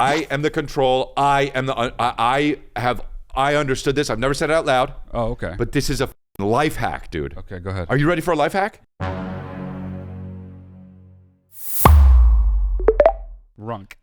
I am the control. I am the. I understood this. I've never said it out loud. Oh, okay. But this is a life hack, dude. Okay, go ahead. Are you ready for a life hack? Runk.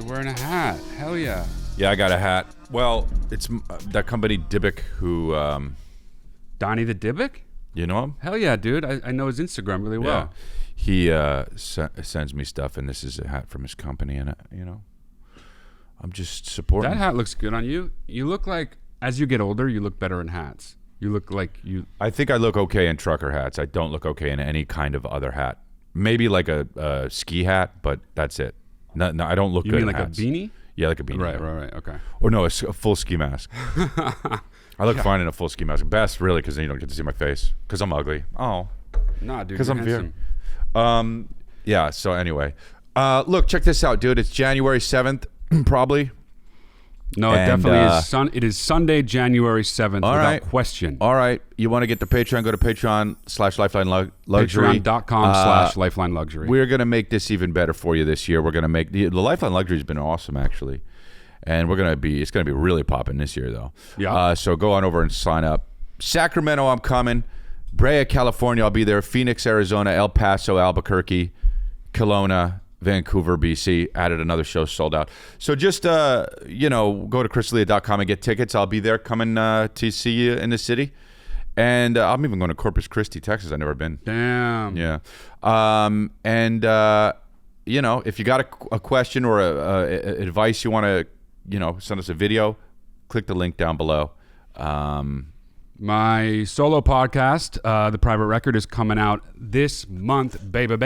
Wearing a hat. Hell yeah. Yeah, I got a hat. Well, it's that company Dybbuk who... Donnie the Dybbuk? You know him? Hell yeah, dude. I know his Instagram really well. Yeah. He sends me stuff, and this is a hat from his company, and, I'm just supporting. That hat looks good on you. You look like, as you get older, you look better in hats. You look like you... I think I look okay in trucker hats. I don't look okay in any kind of other hat. Maybe like a ski hat, but that's it. No, I don't look good in hats. You mean like a beanie? Yeah, like a beanie. Right. Okay. Or no, a full ski mask. I look fine in a full ski mask. Best, really, because then you don't get to see my face. Because I'm ugly. Oh. Nah, dude, because I'm handsome. Yeah, so anyway. Look, check this out, dude. It's January 7th, probably. No, it definitely is. It is Sunday, January 7th, without question. All right. You want to get to Patreon, go to Patreon/Lifeline Luxury. Patreon.com/Lifeline Luxury. We're going to make this even better for you this year. We're going to make... The Lifeline Luxury has been awesome, actually. And it's going to be really popping this year, though. Yeah. So go on over and sign up. Sacramento, I'm coming. Brea, California, I'll be there. Phoenix, Arizona. El Paso, Albuquerque. Kelowna, Vancouver, BC. Added another show, sold out. So just, go to chrisleah.com and get tickets. I'll be there coming to see you in the city. And I'm even going to Corpus Christi, Texas. I've never been. Damn. Yeah. If you got a question or advice you want to, send us a video, click the link down below. My solo podcast, The Private Record, is coming out this month, baby.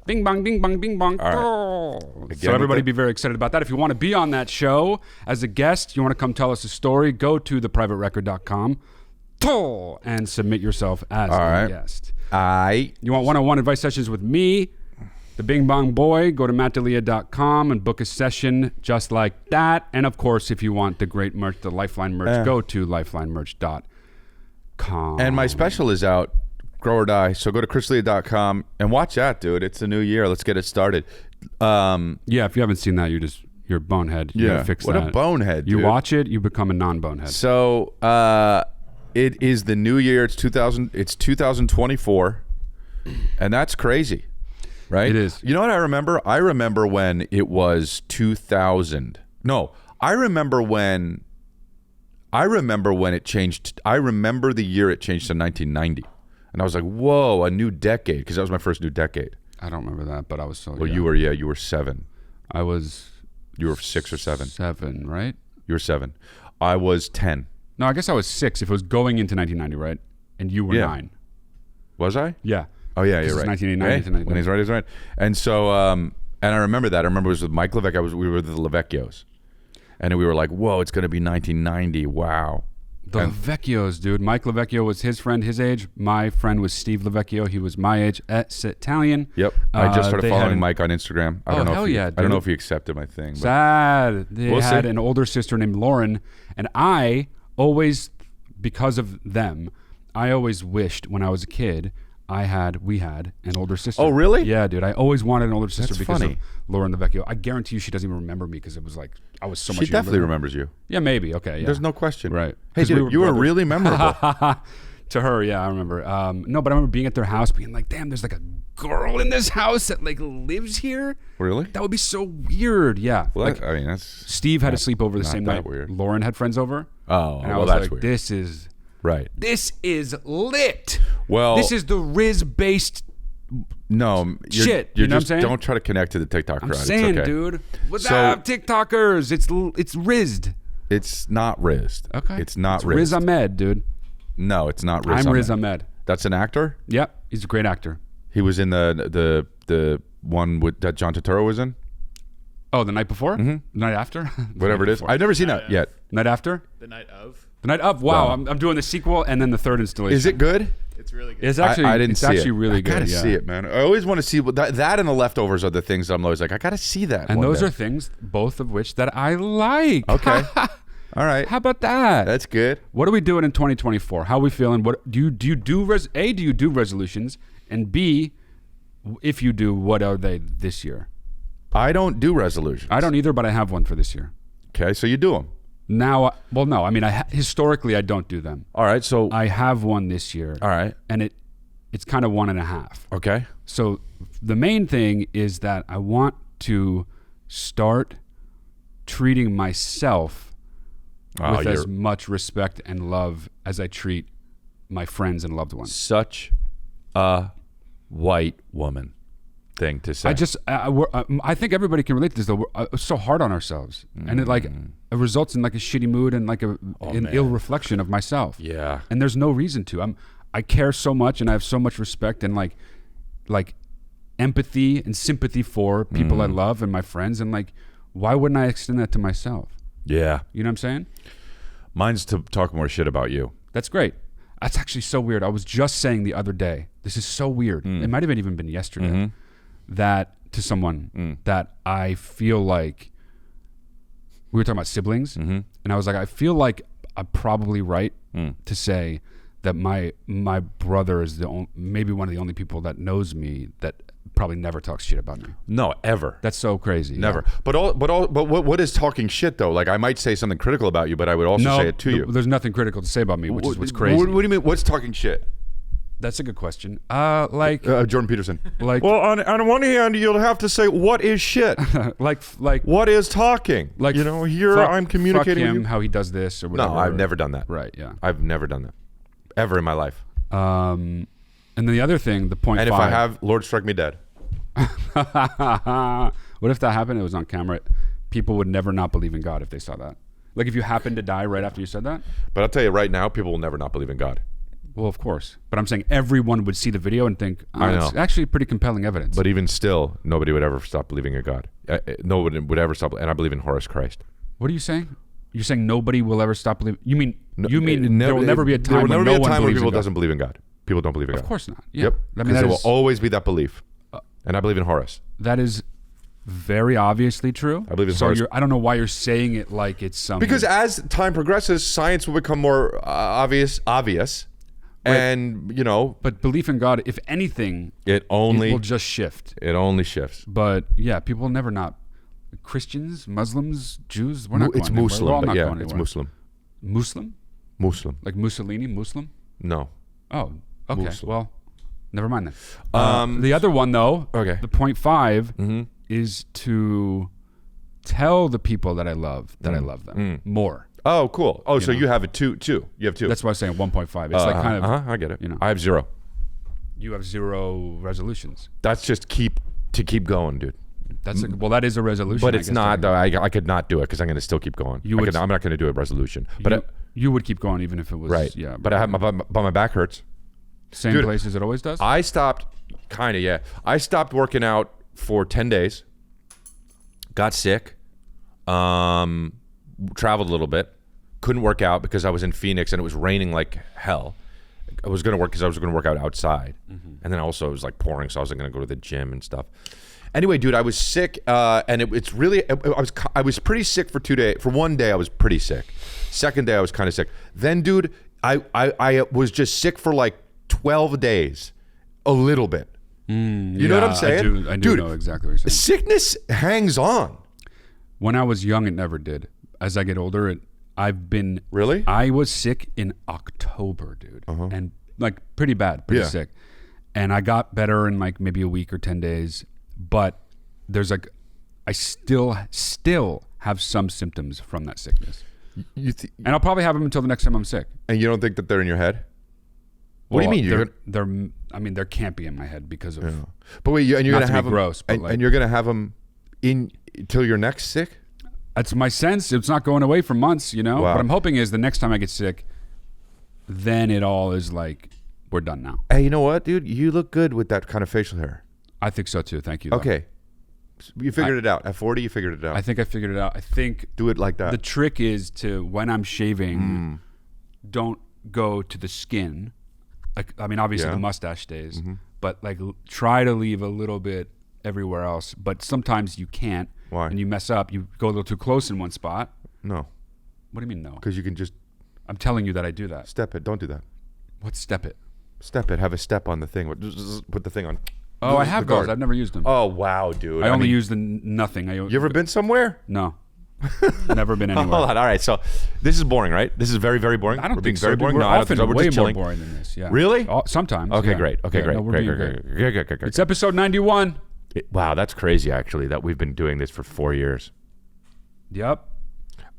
Bing bong, bing bong, bing bong. All right. So everybody be very excited about that. If you want to be on that show as a guest, you want to come tell us a story, go to theprivaterecord.com and submit yourself as a guest. You want one-on-one advice sessions with me, the Bing Bong Boy, go to mattdelia.com and book a session just like that. And of course, if you want the great merch, the Lifeline merch, go to lifelinemerch.com. And my special is out. Grow or Die. So go to chrisleah.com and watch that, dude. It's a new year. Let's get it started. Yeah, if you haven't seen that, you're a bonehead. You gotta fix that. What a bonehead, dude. You watch it, you become a non-bonehead. So it is the new year. It's 2024, and that's crazy, right? It is. You know what I remember? I remember when it was 2000. No, I remember when it changed. I remember the year it changed to 1990. And I was like, whoa, a new decade, because that was my first new decade. I don't remember that, but I was so Well, young. you were 7. You were 6 or 7. 7, right? You were 7. I was 10. No, I guess I was 6 if it was going into 1990, right? And you were 9. Was I? Yeah. Oh, yeah, you're right. 1989 to 1990. When he's right. And so, and I remember that. I remember it was with Mike Levecchio. We were the Levecchios. And we were like, whoa, it's going to be 1990. Wow. The Levecchios, dude. Mike Levecchio was his friend, his age. My friend was Steve Levecchio. He was my age. It's Italian. Yep. I just started following Mike on Instagram. I don't know dude. I don't know if he accepted my thing. But Sad. They had an older sister named Lauren. And I always, because of them, I always wished when I was a kid, we had an older sister. Oh, really? Yeah, dude. I always wanted an older sister because funny. of Lauren Levecchio. I guarantee you she doesn't even remember me because it was like, I was so much younger. She definitely remembers you. Yeah, maybe. Okay, yeah. There's no question. Right. Hey, dude, you were really memorable. To her, yeah, I remember. No, but I remember being at their house being like, damn, there's like a girl in this house that like lives here? Really? That would be so weird. Yeah. Well, like, that's... Steve had to sleep over the same night. Weird. Lauren had friends over. Oh, and I was that's like, weird. This is... Right. This is lit. Well... This is the Riz-based... No, shit. You know what I'm just saying? Don't try to connect to the TikTok crowd. I'm saying, it's okay. dude. What's up, TikTokers? It's rizzed. It's not rizzed. Okay. It's not rizzed. Riz Ahmed, dude. No, it's not Riz I'm Ahmed. Riz Ahmed. That's an actor? Yep. He's a great actor. He was in the one that John Turturro was in? Oh, the night before? Mm-hmm. The night after? Whatever it is. I've never seen that yet. Night after? The night of. The night of? Wow. No. I'm doing the sequel and then the third installation. Is it good? It's really good. It's actually, I didn't it's see actually it. really good. I gotta see it, man. I always want to see that and the leftovers are the things I'm always like, I gotta see that. And those day. are things, both of which that I like. Okay. All right. How about that? That's good. What are we doing in 2024? How are we feeling? What do you do? A, do you do resolutions? And B, if you do, what are they this year? I don't do resolutions. I don't either, but I have one for this year. Okay, so you do them. Now, well, no. I mean, historically, I don't do them. All right, so I have one this year. All right, and it's kind of 1.5. Okay. So the main thing is that I want to start treating myself with as much respect and love as I treat my friends and loved ones. Such a white woman thing to say. I think everybody can relate to this, though. We're so hard on ourselves, and it results in like a shitty mood and like an ill reflection of myself. Yeah, and there's no reason to. I care so much, and I have so much respect and like empathy and sympathy for people I love and my friends, and like, why wouldn't I extend that to myself? Yeah, you know what I'm saying? Mine's to talk more shit about you. That's great. That's actually so weird. I was just saying the other day. This is so weird. It might have even been yesterday. That to someone that I feel like we were talking about siblings, and I was like, I feel like I'm probably right to say that my brother is maybe one of the only people that knows me that probably never talks shit about me. No, ever. That's so crazy. Never. Yeah. But what is talking shit though? Like I might say something critical about you, but I would also say it to you. There's nothing critical to say about me, which is what's crazy. What do you mean? What's talking shit? That's a good question. Jordan Peterson. Like, well, on one hand, you'll have to say what is shit. like what is talking? Like, you know, here I'm communicating fuck him, with you. how he does this or whatever. No, I've never done that. Right? Yeah, I've never done that ever in my life. And then the other thing, the point. And 5, if I have, Lord strike me dead. What if that happened? It was on camera. People would never not believe in God if they saw that. Like if you happened to die right after you said that. But I'll tell you right now, people will never not believe in God. Well, of course. But I'm saying everyone would see the video and think, I know. It's actually pretty compelling evidence. But even still, nobody would ever stop believing in God. Nobody would ever stop. And I believe in Horus Christ. What are you saying? You're saying nobody will ever stop believing? You mean there will never be a time when no one believes in God? People doesn't believe in God. People don't believe in God. Of course not. Yeah. Yep. I mean, because there will always be that belief. And I believe in Horus. That is very obviously true. I believe in Horus. I don't know why you're saying it like it's something. Because as time progresses, science will become more obvious. Right. And, you know. But belief in God, if anything, it will just shift. It only shifts. But yeah, people will never not. Christians, Muslims, Jews, we're not going anywhere. Muslim, We're all but not yeah, going it's anywhere. Muslim. Muslim? Muslim. Like Mussolini, Muslim? No. Oh, okay. Muslim. Well, never mind then. The other one, though, the point 5 is to tell the people that I love that I love them more. Oh, cool. Oh, so you have it too. You have 2. That's why I was saying 1.5. It's like kind of. I get it. You know, I have 0. You have 0 resolutions. That's just keep going, dude. Well, that is a resolution. But it's not though. I could not do it because I'm going to still keep going. I'm not going to do a resolution. But you would keep going even if it was right. Yeah. But I have my back hurts. Same place as it always does. I stopped. Kind of, yeah. I stopped working out for 10 days. Got sick. Traveled a little bit. Couldn't work out because I was in Phoenix and it was raining like hell. I was going to work because I was going to work out outside. And then also it was like pouring, so I wasn't going to go to the gym and stuff. Anyway, dude, I was sick, and it's really I was pretty sick for 2 days. For 1 day, I was pretty sick. Second day, I was kind of sick. Then, dude, I was just sick for like 12 days, a little bit. You know what I'm saying? I do know exactly what you're saying. Sickness hangs on. When I was young, it never did. As I get older, I've been really. I was sick in October, dude, and like pretty bad, pretty sick. And I got better in like maybe a week or 10 days. But there's like, I still have some symptoms from that sickness. And I'll probably have them until the next time I'm sick. And you don't think that they're in your head? What do you mean? There can't be in my head because of. Yeah. But wait, and you're gonna have them, gross, and you're gonna have them in till you're next sick. That's my sense. It's not going away for months, you know. Wow. What I'm hoping is the next time I get sick, then it all is like we're done now. Hey, you know what, dude? You look good with that kind of facial hair. I think so too. Thank you. Though. Okay. You figured it out. At 40, you figured it out. I think I figured it out. I think do it like that. The trick is to when I'm shaving, don't go to the skin. like, I mean, obviously the mustache stays, but like try to leave a little bit everywhere else. But sometimes you can't. Why? And you mess up. You go a little too close in one spot. No. What do you mean no? Because you can just I'm telling you that I do that. step it. Don't do that. What's step it? Step it. Have a step on the thing. Put the thing on. Oh, I have those. I've never used them. Oh, wow, dude. I only use the nothing. You ever been somewhere? No. Never been anywhere. Hold on. All right. So this is boring, right? This is very, very boring. I don't We're think being so. very Dude. boring. We're No, I don't often think so. We're way just more chilling. boring than this. Yeah. Really? Sometimes. Okay, yeah. great. Okay, Yeah, great. no, we're Great. being good. It's episode 91. Wow, that's crazy, actually, that we've been doing this for 4 years. Yep.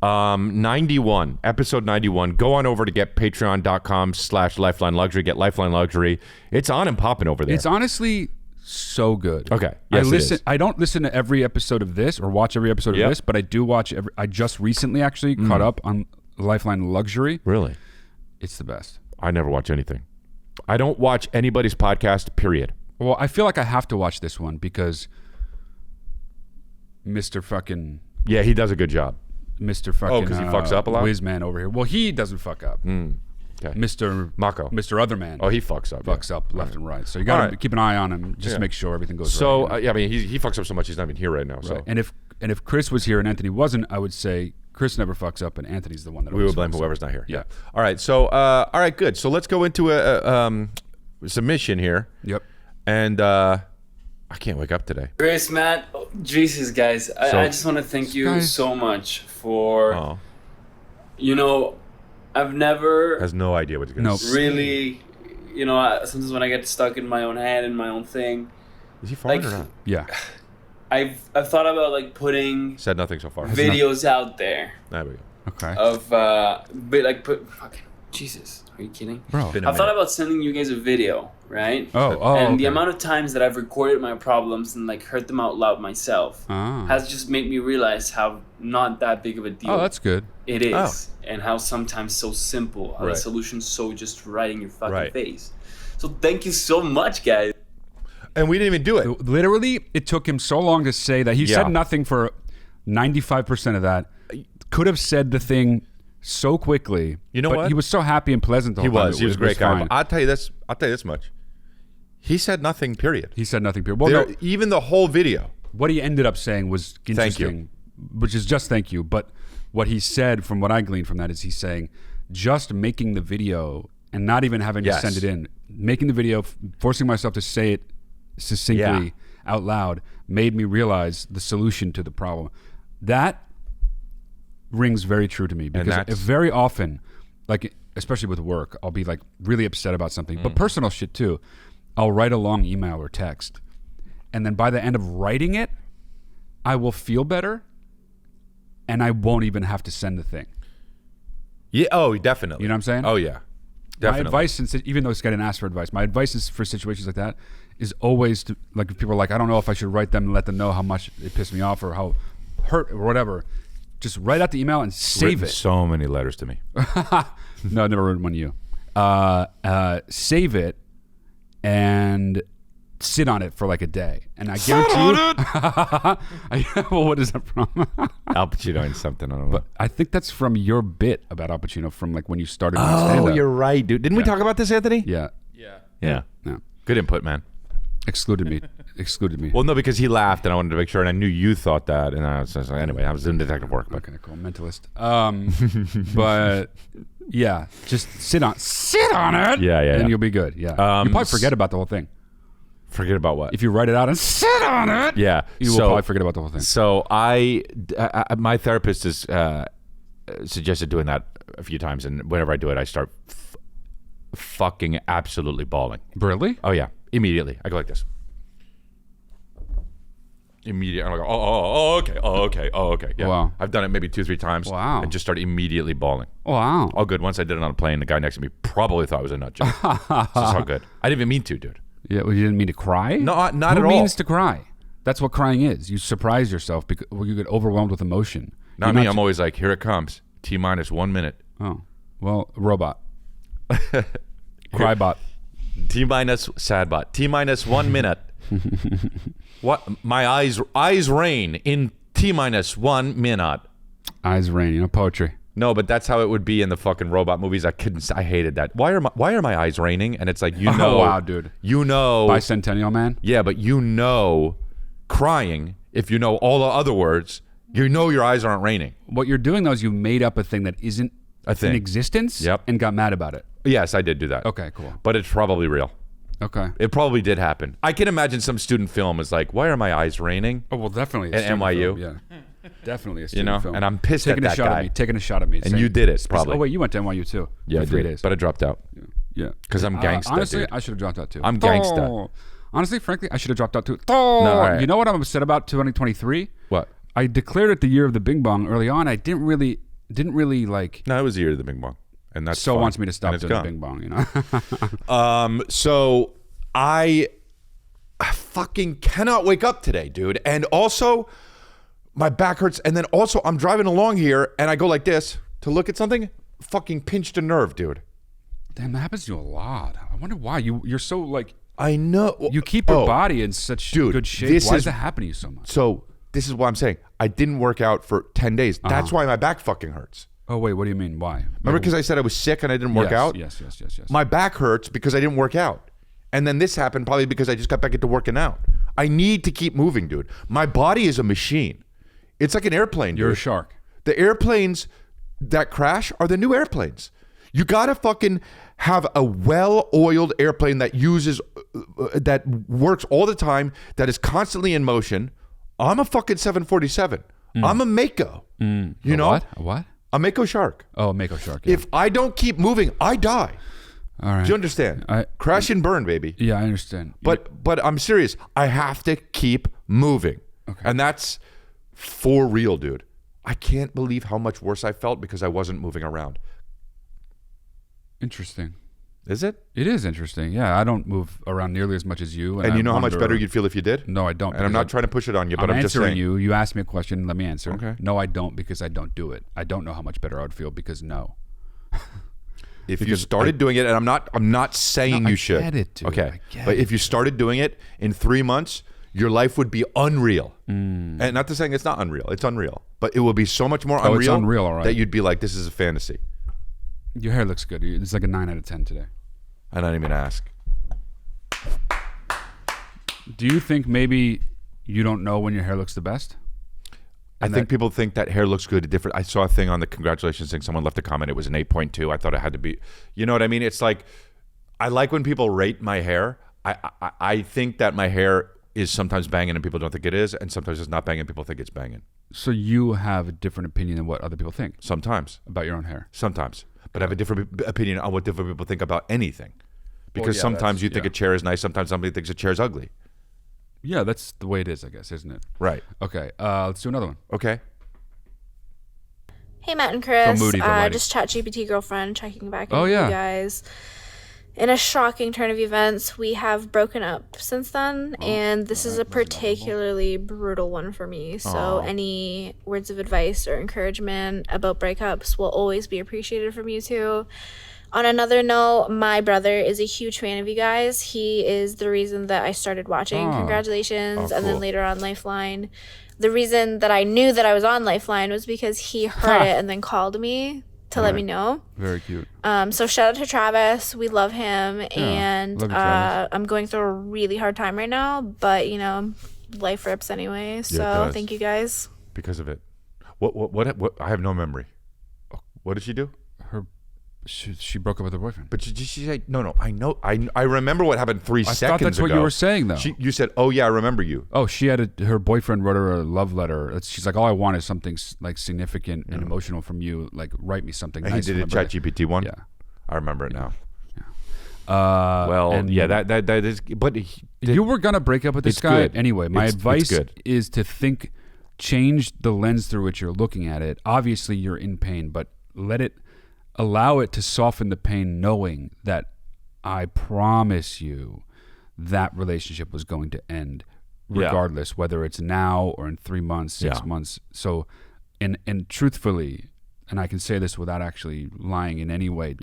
91, episode 91. Go on over to get patreon.com/Lifeline Luxury. Get Lifeline Luxury. It's on and popping over there. It's honestly so good. Okay. Yes, I don't listen to every episode of this or watch every episode of this, but I do watch I just recently actually caught up on Lifeline Luxury. Really? It's the best. I never watch anything. I don't watch anybody's podcast, period. Well, I feel like I have to watch this one because Mr. fucking... Yeah, he does a good job. Mr. fucking... because he fucks up a lot? Whizman over here. Well, he doesn't fuck up. Okay. Mr. Mako. Mr. Otherman. Oh, he fucks up. Fucks up left and right. So you got to keep an eye on him just to make sure everything goes right. So, I mean, he fucks up so much he's not even here right now. So. Right. And if Chris was here and Anthony wasn't, I would say Chris never fucks up and Anthony's the one that we always would blame fucks whoever's up. not here. Yeah. All right. So, all right, good. So let's go into a submission here. Yep. And I can't wake up today. Chris, Matt, Jesus, guys, I just want to thank you so much for, I've never Has no idea what he's going to say. really, sometimes when I get stuck in my own head and my own thing. Is he farting or not? Yeah. I've thought about like putting Said nothing so far. videos out there There we go. Okay. of, fucking, Jesus, are you kidding? Bro. I've thought about sending you guys a video, right? Oh, and the okay. amount of times that I've recorded my problems and like heard them out loud myself has just made me realize how not that big of a deal that's good. it is, and how sometimes so simple, how the solution's so just right in your fucking face. So thank you so much, guys. And we didn't even do it. Literally, it took him so long to say that. He said nothing for 95% of that. Could have said the thing so quickly. You know but what? He was so happy and pleasant the whole time. He was a great guy. fine. But I'll tell you this much. He said nothing, period. He said nothing. Well, no, even the whole video. what he ended up saying was interesting, which is just thank you. But what he said, from what I gleaned from that, is he's saying just making the video and not even having to send it in, making the video, forcing myself to say it succinctly out loud, made me realize the solution to the problem. That rings very true to me because very often, like especially with work, I'll be like really upset about something, but personal shit too. I'll write a long email or text, and then by the end of writing it, I will feel better, and I won't even have to send the thing. Yeah. Oh, definitely. You know what I'm saying? Oh, yeah. Definitely. My advice, even though this guy didn't ask for advice, my advice is for situations like that is always to, like, if people are like, I don't know if I should write them and let them know how much it pissed me off or how hurt or whatever. Just write out the email and save it. So many letters to me. No, I've never written one to you. Save it and sit on it for like a day. And I guarantee you. Well, what is that from? Al Pacino and something. I don't know. But I think that's from your bit about Al Pacino from like when you started doing stand-up. You're right, dude. Didn't we talk about this, Anthony? Yeah. Yeah. No. Good input, man. Excluded me. Well, no, because he laughed, and I wanted to make sure, and I knew you thought that, and I was just like, anyway, I was doing detective work. But. Okay, cool. Mentalist. But yeah, just sit on it. Yeah. And you'll be good. Yeah. You probably forget about the whole thing. Forget about what? If you write it out and sit on it. Yeah. You will probably forget about the whole thing. So my therapist has suggested doing that a few times, and whenever I do it, I start fucking absolutely bawling. Really? Oh yeah, immediately. I go like this. Immediately, I'm like, okay. Yeah. Wow. I've done it maybe 2-3 times. Wow. And just start immediately bawling. Wow. All good. Once I did it on a plane, the guy next to me probably thought I was a nut job. That's all good. I didn't even mean to, dude. Yeah, well, you didn't mean to cry? No, not Who at all. Who means to cry? That's what crying is. You surprise yourself because you get overwhelmed with emotion. Not me. I'm always like, here it comes. T-1 minute. Oh, well, robot. Crybot. T- sad bot. T-1 minute. What? My eyes rain in T-1 minute. Eyes rain. Poetry. No, but that's how it would be in the fucking robot movies. I hated that. Why are my eyes raining? And it's like, Oh, wow, dude. Bicentennial Man? Yeah, but crying, if you know all the other words, your eyes aren't raining. What you're doing, though, is you made up a thing that isn't in existence and got mad about it. Yes, I did do that. Okay, cool. But it's probably real. Okay. It probably did happen. I can imagine some student film is like, why are my eyes raining? Oh, well, definitely. At NYU. Film, yeah. Definitely a student film. And I'm pissed at that guy. Taking a shot at me. And you did it, probably. Oh, wait, you went to NYU too. Yeah, for 3 days. But I dropped out. Yeah. Because I'm gangsta, honestly, dude. I should have dropped out too. I'm gangsta. Honestly, frankly, I should have dropped out too. Right. You know what I'm upset about 2023? What? I declared it the year of the Bing Bong early on. I didn't really like. No, it was the year of the Bing Bong. And that's So fine. wants me to stop doing the Bing Bong, So I fucking cannot wake up today, dude. And also, my back hurts. And then also, I'm driving along here, and I go like this to look at something. Fucking pinched a nerve, dude. Damn, that happens to you a lot. I wonder why. You're so like... I know. You keep your body in such good shape. Why does that happen to you so much? So this is what I'm saying. I didn't work out for 10 days. That's why my back fucking hurts. Oh, wait. What do you mean? Why? Remember because I said I was sick and I didn't work out? Yes. My back hurts because I didn't work out. And then this happened probably because I just got back into working out. I need to keep moving, dude. My body is a machine. It's like an airplane, dude. You're a shark. The airplanes that crash are the new airplanes. You gotta fucking have a well-oiled airplane that that works all the time, that is constantly in motion. I'm a fucking 747. I'm a Mako. You know? What? A what? A Mako shark. Oh, a Mako shark. Yeah. If I don't keep moving, I die. All right. Do you understand? Crash and burn, baby. Yeah, I understand. But I'm serious. I have to keep moving. Okay. And that's for real, dude. I can't believe how much worse I felt because I wasn't moving around. Interesting. Is it? It is interesting. Yeah, I don't move around nearly as much as you. And you know how much better you'd feel if you did? No, I don't. And I'm not trying to push it on you, but I'm just saying. You. You asked me a question. Let me answer. Okay. No, I don't, because I don't do it. I don't know how much better I would feel because no. If you started doing it, and I'm not saying you should. I get it, dude. Okay. But if you started doing it in 3 months, your life would be unreal. And not to saying it's not unreal. It's unreal. But it will be so much more unreal, it's unreal, all right. that you'd be like, this is a fantasy. Your hair looks good. It's like a 9 out of 10 today. I don't even ask. Do you think maybe you don't know when your hair looks the best? I think people think that hair looks good. Different. I saw a thing on the congratulations thing. Someone left a comment. It was an 8.2. I thought it had to be. You know what I mean? It's like, I like when people rate my hair. I think that my hair is sometimes banging and people don't think it is, and sometimes it's not banging and people think it's banging. So you have a different opinion than what other people think? Sometimes. About your own hair? Sometimes. But I have a different opinion on what different people think about anything. Because sometimes you think a chair is nice, sometimes somebody thinks a chair is ugly. Yeah, that's the way it is, I guess, isn't it? Right. Okay, let's do another one. Okay. Hey, Matt and Chris. So moody, just ChatGPT girlfriend checking back in with you guys. In a shocking turn of events, we have broken up since then, and this is a particularly brutal one for me. So any words of advice or encouragement about breakups will always be appreciated from you two. On another note, my brother is a huge fan of you guys. He is the reason that I started watching Congratulations, and then later on Lifeline. The reason that I knew that I was on Lifeline was because he heard it and then called me to let me know. Very cute. So shout out to Travis. We love him. And love you, Travis. I'm going through a really hard time right now, but life rips anyway. So thank you guys. Because of it. What I have no memory. What did she do? She broke up with her boyfriend. But she said, no, I know. I remember what happened 3 seconds ago. I thought that's what you were saying, though. You said, oh, yeah, I remember you. Oh, she had her boyfriend wrote her a love letter. She's like, all I want is something like significant and emotional from you. Like, write me something and nice. He did a ChatGPT one? Yeah. I remember it now. Yeah. that is. But you were going to break up with this guy good. Anyway. My advice is to change the lens through which you're looking at it. Obviously, you're in pain, but allow it to soften the pain, knowing that I promise you that relationship was going to end regardless, whether it's now or in 3 months, 6 months. So, and truthfully, and I can say this without actually lying in any way,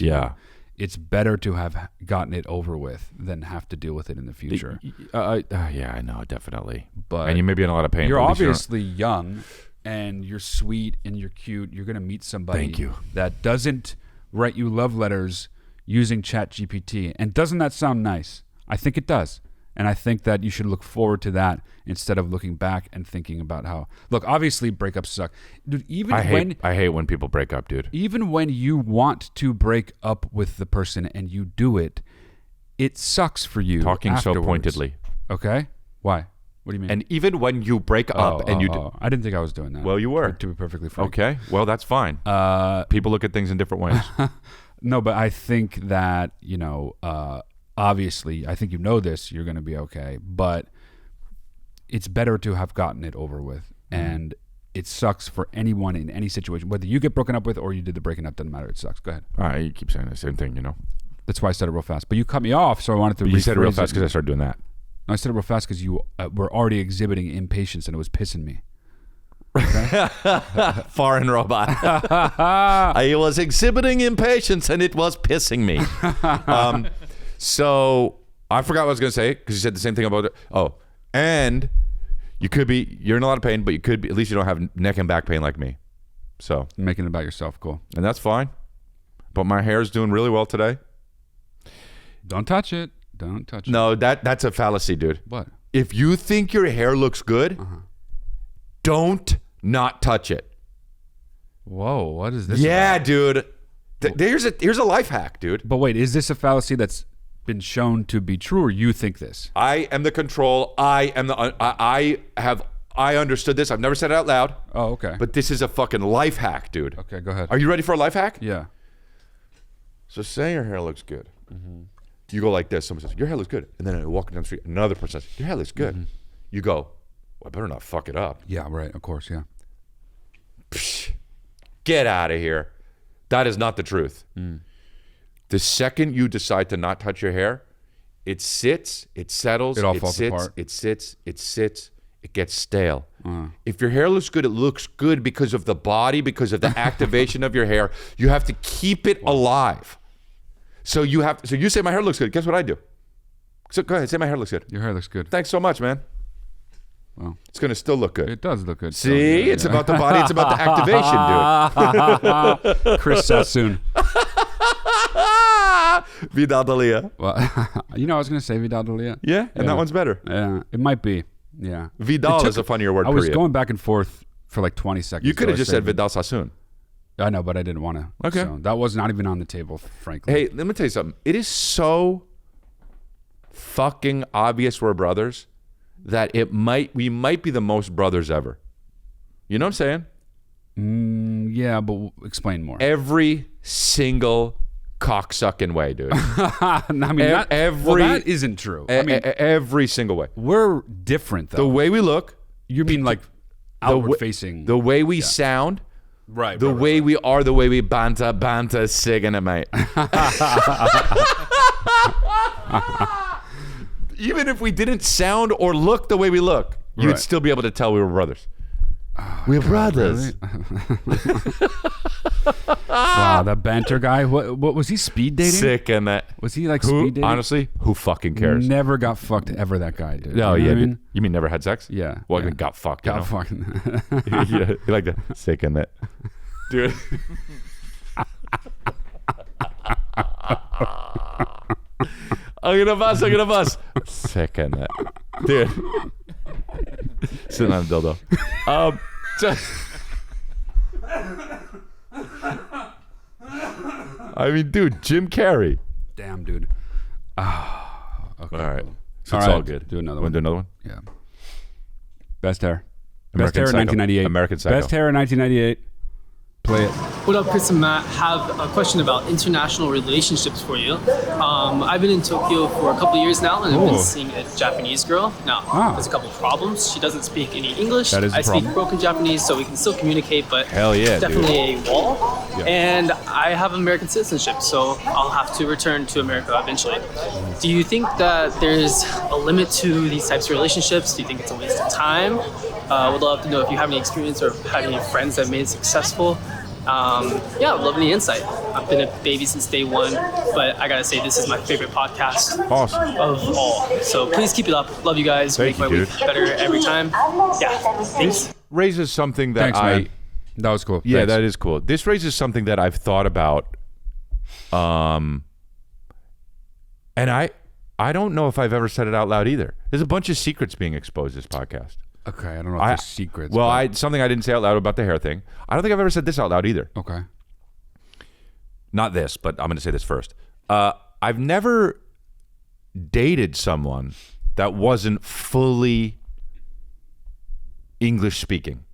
it's better to have gotten it over with than have to deal with it in the future. Yeah, I know, definitely. But and you may be in a lot of pain. You're obviously young. and you're sweet and you're cute, you're going to meet somebody Thank you. that doesn't write you love letters using ChatGPT. And doesn't that sound nice? I think it does. And I think that you should look forward to that instead of looking back and thinking about how, look, obviously breakups suck. Dude, I hate when people break up, dude. Even when you want to break up with the person and you do it, it sucks for you. Talking afterwards. so pointedly. Okay. Why? What do you mean? And even when you break up and you do. I didn't think I was doing that. Well, you were. To be perfectly frank. Okay. Well, that's fine. People look at things in different ways. No, but I think that, obviously, I think you know this, you're going to be okay. But it's better to have gotten it over with. And it sucks for anyone in any situation. Whether you get broken up with or you did the breaking up, doesn't matter. It sucks. Go ahead. All right. You keep saying the same thing, That's why I said it real fast. But you cut me off, so I wanted to You said it real rephrase fast because I started doing that. No, I said it real fast because you were already exhibiting impatience and it was pissing me. Foreign robot. I was exhibiting impatience and it was pissing me. So I forgot what I was going to say because you said the same thing about it. Oh, and you're in a lot of pain, but at least you don't have neck and back pain like me. So making it about yourself, cool. And that's fine. But my hair is doing really well today. Don't touch it. Don't touch it. No, that's a fallacy, dude. What? If you think your hair looks good, don't not touch it. Whoa, what is this? Yeah, about? dude. Here's a life hack, dude. But wait, is this a fallacy that's been shown to be true, or you think this? I am the control. I understood this. I've never said it out loud. Oh, okay. But this is a fucking life hack, dude. Okay, go ahead. Are you ready for a life hack? Yeah. So say your hair looks good. You go like this. Someone says, your hair looks good. And then walking down the street, another person says, your hair looks good. You go, well, I better not fuck it up. Yeah, right. Of course, yeah. Psh, get out of here. That is not the truth. The second you decide to not touch your hair, it sits, it settles, it all falls apart. It sits, it gets stale. If your hair looks good, it looks good because of the body, because of the activation of your hair. You have to keep it alive. So you say my hair looks good. Guess what I do? So go ahead, say my hair looks good. Your hair looks good. Thanks so much, man. Well, it's going to still look good. It does look good. See, it's about the body. It's about the activation, dude. Chris Sassoon. Vidal Dalia. Well, I was going to say Vidal Dalia. Yeah, and that one's better. Yeah, it might be. Yeah. Vidal is a funnier word. I was going back and forth for like 20 seconds. You could have just said Vidal Sassoon. I know, but I didn't want to. Okay. So that was not even on the table, frankly. Hey, let me tell you something. It is so fucking obvious we're brothers that we might be the most brothers ever. You know what I'm saying? Yeah, but explain more. Every single cocksucking way, dude. I mean, that isn't true. I mean, every single way. We're different, though. The way we look. You mean like outward facing? The way we sound. Right. The way we are, the way we banter, singing it, mate. Even if we didn't sound or look the way we look, you'd still be able to tell we were brothers. We're brothers. Really? Wow, that banter guy. What was he speed dating? Sick and that. Was he like speed dating? Honestly, who fucking cares? Never got fucked ever. That guy, dude. No, you know what I mean? You mean never had sex? Yeah. Well, I mean, got fucked. Got fucked. You like that? Sick and that, dude. I'm gonna bust. Sick and that, dude. Sitting on a dildo. I mean, dude, Jim Carrey. Damn, dude. Okay, all right. Cool. So it's all good. Do another one. Do another one? Yeah. Best hair. American Best hair in Psycho. 1998. American Psycho. Best hair in 1998. Play it. What up, Chris and Matt? Have a question about international relationships for you. I've been in Tokyo for a couple of years now, and I've been seeing a Japanese girl. Now, there's a couple of problems. She doesn't speak any English. That is a I problem. speak broken Japanese, so we can still communicate, but hell yeah, definitely dude. a wall. Yeah. And I have American citizenship, so I'll have to return to America eventually. Do you think that there's a limit to these types of relationships? Do you think it's a waste of time? Would love to know if you have any experience or have any friends that made it successful. Yeah, I love any insight. I've been a baby since day one, but I gotta say this is my favorite podcast of all. So please keep it up. Love you guys. Thank Make you, my week better every time. Yeah, thanks. Raises something that Thanks, man. That was cool. Yeah, Thanks. that is cool. This raises something that I've thought about, and I don't know if I've ever said it out loud either. There's a bunch of secrets being exposed this podcast. Okay, I don't know if there's secrets. Well, something I didn't say out loud about the hair thing. I don't think I've ever said this out loud either. Okay. Not this, but I'm going to say this first. I've never dated someone that wasn't fully English speaking.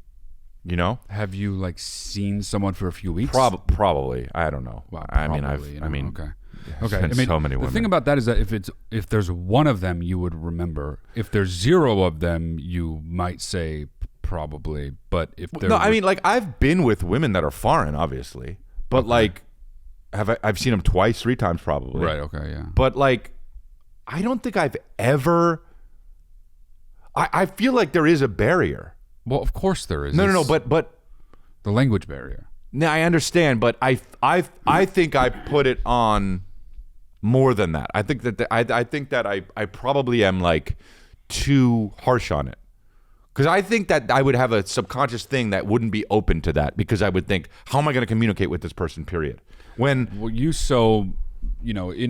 You know? Have you like seen someone for a few weeks? Probably. I don't know. Well, I mean, okay. Okay. I mean, so many women. The thing about that is that if there's one of them, you would remember. If there's 0 of them, you might say probably. But if no, I mean, like I've been with women that are foreign, obviously, but like, I've seen them twice, 3 times probably. Right. Okay. Yeah. But like, I don't think I've ever. I feel like there is a barrier. Well, of course there is. No, but the language barrier. No, I understand, but I think I put it on more than that. I think that I think that I probably am like too harsh on it, because I think that I would have a subconscious thing that wouldn't be open to that, because I would think, how am I going to communicate with this person? Period. Well, in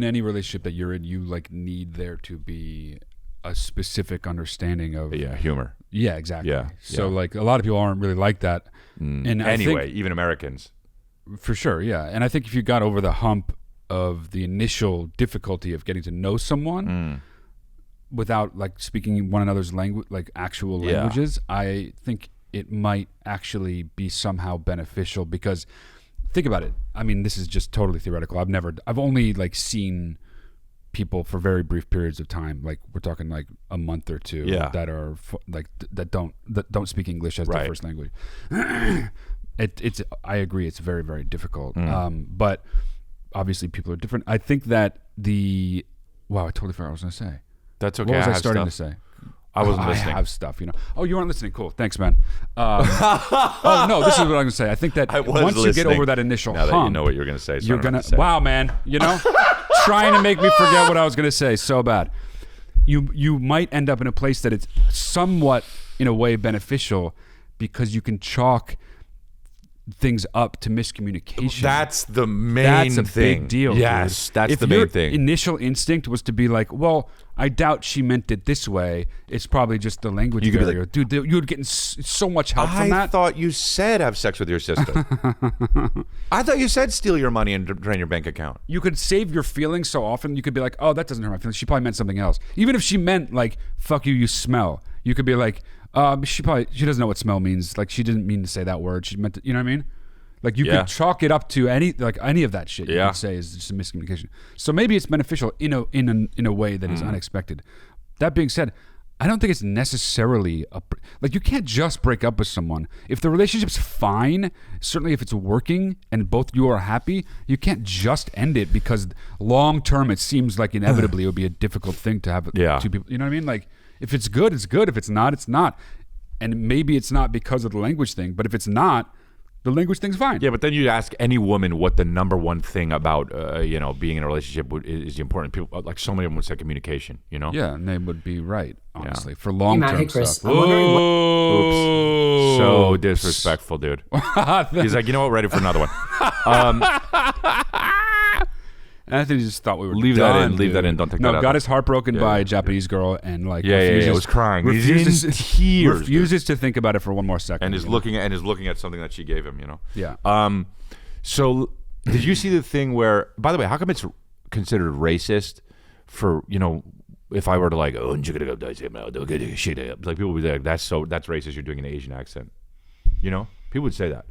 any relationship that you're in, you like need there to be a specific understanding of humor. Yeah, exactly. Yeah. So like a lot of people aren't really like that. And anyway, even Americans. For sure, yeah. And I think if you got over the hump of the initial difficulty of getting to know someone without like speaking one another's language, like actual languages, I think it might actually be somehow beneficial, because think about it. I mean, this is just totally theoretical. I've only like seen people for very brief periods of time, like we're talking like a month or two, that are that don't speak English as their first language. It's I agree, it's very, very difficult. But obviously people are different. I think that I totally forgot what I was going to say. That's okay. What was I starting to say? I wasn't listening. I have stuff, Oh, you weren't listening. Cool. Thanks, man. Oh no, this is what I'm going to say. I think that once you get over that initial hump, that you know what you're going to say. So you're going to wow, man. Trying to make me forget what I was going to say so bad. You might end up in a place that it's somewhat, in a way, beneficial, because you can chalk things up to miscommunication. That's the main thing. That's a big deal. Yes, dude. that's the main thing. If your initial instinct was to be like, well, I doubt she meant it this way, it's probably just the language barrier. Like, dude, you would get so much help from that. I thought you said have sex with your sister. I thought you said steal your money and drain your bank account. You could save your feelings so often. You could be like, oh, that doesn't hurt my feelings. She probably meant something else. Even if she meant like, fuck you, you smell. You could be like, she doesn't know what smell means. Like, she didn't mean to say that word. She meant to, you know what I mean? Like, you could chalk it up to any of that shit you could say is just a miscommunication. So maybe it's beneficial in a way that is unexpected. That being said, I don't think it's necessarily you can't just break up with someone. If the relationship's fine, certainly if it's working and both you are happy, you can't just end it, because long term it seems like inevitably it would be a difficult thing to have two people. You know what I mean? Like, if it's good, it's good. If it's not, it's not. And maybe it's not because of the language thing, but if it's not, the language thing's fine. Yeah, but then you ask any woman what the number one thing about being in a relationship is important. People, like, so many of them would say communication. Yeah, and they would be right, honestly, for long term stuff. Oops. So disrespectful, dude. He's like, you know what? Ready for another one. Anthony just thought we were leave done, that in. Don't take that out. No, got his heart broken by a Japanese girl, and like was crying. He's in tears. Refuses to think about it for one more second, and is looking at something that she gave him. Yeah. So did you see the thing where? By the way, how come it's considered racist for if I were to like like people would be like that's racist. You're doing an Asian accent. People would say that.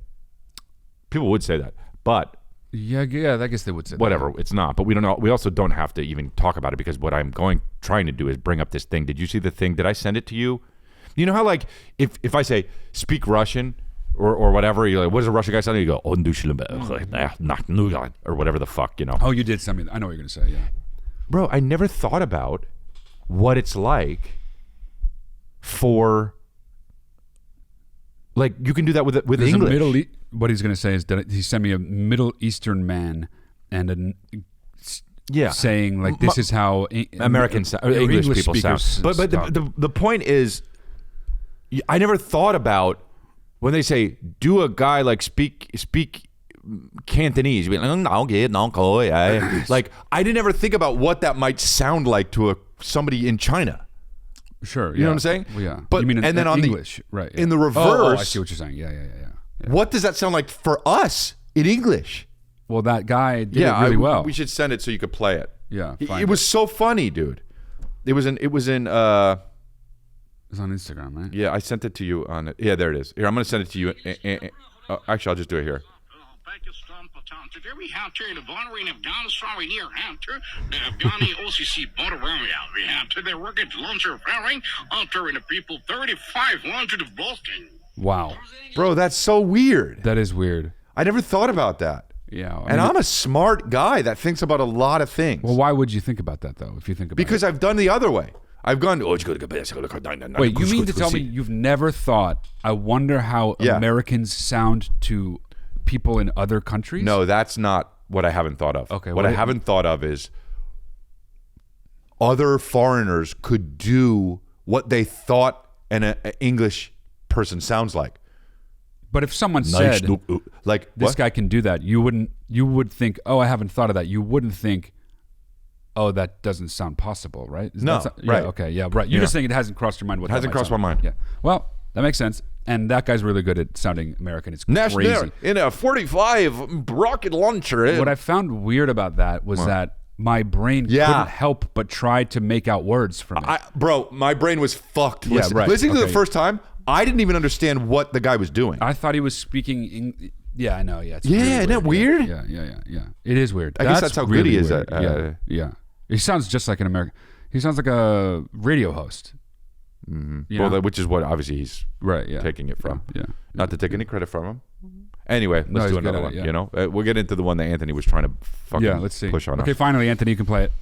But. Yeah, I guess they would say whatever. That. It's not, but we don't know. We also don't have to even talk about it, because what I'm trying to do is bring up this thing. Did you see the thing? Did I send it to you? You know how like if I say speak Russian or whatever, you're like, what does a Russian guy sound like? You go or whatever the fuck, Oh, you did something. I know what you're gonna say. Yeah, bro. I never thought about what it's like for Like you can do that with There's English. What he's going to say is that he sent me a Middle Eastern man and saying like this is how Americans or English people sound. But the point is, I never thought about when they say do a guy like speak Cantonese. You'd be like I didn't ever think about what that might sound like to somebody in China. Sure, you know what I'm saying? Well, yeah, but you mean and then on English, right? Yeah. In the reverse, I see what you're saying. Yeah. What does that sound like for us in English? Well, that guy did it really well. We should send it so you could play it. Yeah, it was so funny, dude. It was in. It's on Instagram, right? Yeah, I sent it to you on it. Yeah, there it is. Here, I'm going to send it to you. Actually, I'll just do it here. Today we have to the border in Afghanistan. We here have to the Afghani OCC border area. We have to the rocket launcher firing after the people 35 to the Boston. Wow, bro, that's so weird. That is weird. I never thought about that. Yeah, and I'm a smart guy that thinks about a lot of things. Well, why would you think about that though? If you think about because I've done the other way. I've gone. Wait, you mean to tell me you've never thought? I wonder how Americans sound to people in other countries? No, that's not what I haven't thought of. Okay, what I haven't thought of is other foreigners could do what they thought an English person sounds like. But if someone said, like, this guy can do that, you would think, oh, I haven't thought of that. You wouldn't think, oh, that doesn't sound possible, right? Right. Yeah, okay, yeah, right. You're just saying it hasn't crossed your mind. What hasn't crossed my mind. Yeah. Well, that makes sense. And that guy's really good at sounding American. It's crazy. In a 45 rocket launcher. What I found weird about that was that my brain couldn't help but try to make out words from it. Bro, my brain was fucked. Yeah, right. Listening to the first time, I didn't even understand what the guy was doing. I thought he was speaking. Yeah, I know. Yeah, it's really isn't that weird? Yeah. It is weird. I guess that's how good he is. Yeah. He sounds just like an American. He sounds like a radio host. Mm-hmm. Well, which is what obviously he's taking it from. Yeah. Not to take any credit from him. Anyway, let's do another one. You know, we'll get into the one that Anthony was trying to fucking push on us. Okay, finally, Anthony, you can play it.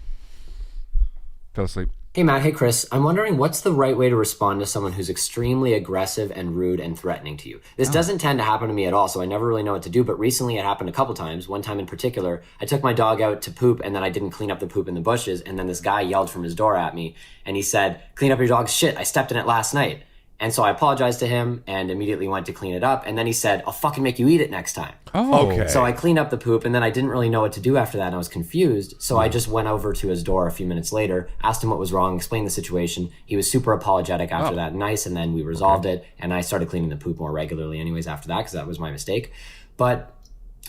Fell asleep. Hey, Matt. Hey, Chris. I'm wondering what's the right way to respond to someone who's extremely aggressive and rude and threatening to you? This doesn't tend to happen to me at all, so I never really know what to do. But recently it happened a couple times. One time in particular, I took my dog out to poop and then I didn't clean up the poop in the bushes. And then this guy yelled from his door at me and he said, "Clean up your dog's shit. I stepped in it last night." And so I apologized to him and immediately went to clean it up. And then he said, "I'll fucking make you eat it next time." Oh, okay. So I cleaned up the poop and then I didn't really know what to do after that and I was confused. So I just went over to his door a few minutes later, asked him what was wrong, explained the situation. He was super apologetic after that, nice, and then we resolved it. And I started cleaning the poop more regularly anyways after that because that was my mistake. But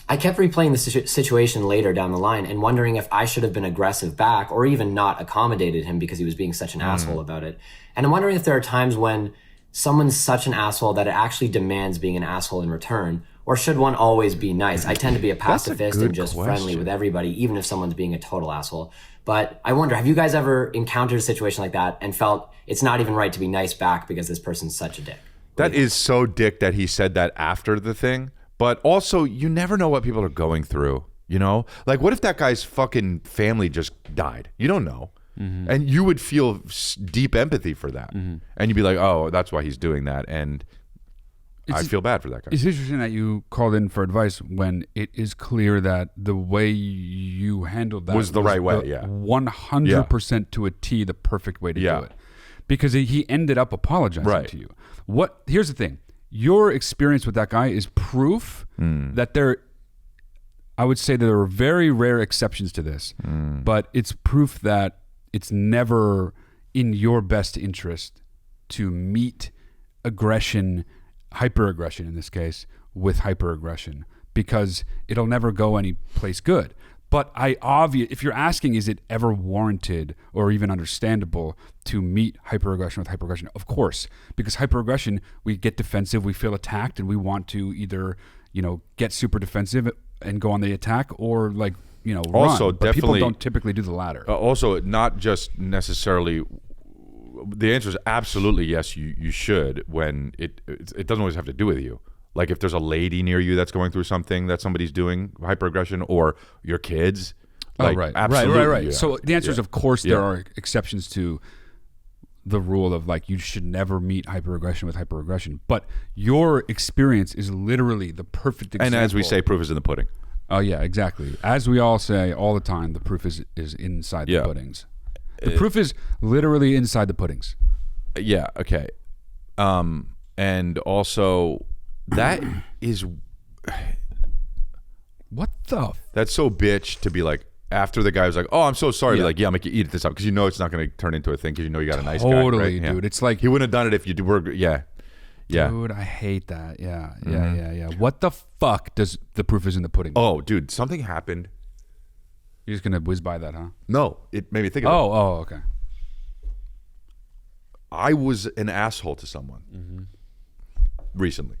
I kept replaying the situation later down the line and wondering if I should have been aggressive back or even not accommodated him because he was being such an asshole about it. And I'm wondering if there are times when someone's such an asshole that it actually demands being an asshole in return, or should one always be nice? I tend to be a pacifist and just friendly with everybody, even if someone's being a total asshole. But I wonder, have you guys ever encountered a situation like that and felt it's not even right to be nice back because this person's such a dick? That is so dick that he said that after the thing. But also, you never know what people are going through, you know? Like, what if that guy's fucking family just died? You don't know. Mm-hmm. And you would feel deep empathy for that. Mm-hmm. And you'd be like, oh, that's why he's doing that. And I feel bad for that guy. It's interesting that you called in for advice when it is clear that the way you handled that was the right way, 100% to a T, the perfect way to do it. Because he ended up apologizing to you. Here's the thing. Your experience with that guy is proof that I would say there are very rare exceptions to this, but it's proof that it's never in your best interest to meet aggression, hyperaggression in this case, with hyperaggression, because it'll never go any place good. But if you're asking, is it ever warranted or even understandable to meet hyperaggression with hyperaggression? Of course, because hyperaggression, we get defensive, we feel attacked, and we want to either, get super defensive and go on the attack, or also run. But people don't typically do the latter. Also, not just necessarily. The answer is absolutely yes. You should when it doesn't always have to do with you. Like if there's a lady near you that's going through something that somebody's doing hyperaggression, or your kids. Right. Absolutely. Right. So the answer is, of course, there are exceptions to the rule of like you should never meet hyperaggression with hyperaggression, but your experience is literally the perfect example. And as we say, proof is in the pudding. Oh yeah, exactly. As we all say all the time, the proof is inside the puddings. The proof is literally inside the puddings. Yeah. Okay. And also that is what the. That's so bitch to be like. After the guy was like, "Oh, I'm so sorry," like, "Yeah, I'll make you eat this up," because you know it's not going to turn into a thing because you know you got a nice guy, totally, right? dude. It's like he wouldn't have done it if you were, yeah. Dude, I hate that. Yeah. What the fuck does the proof is in the pudding? Oh, dude, something happened. You're just gonna whiz by that, huh? No, it made me think of it. Oh, okay. I was an asshole to someone recently,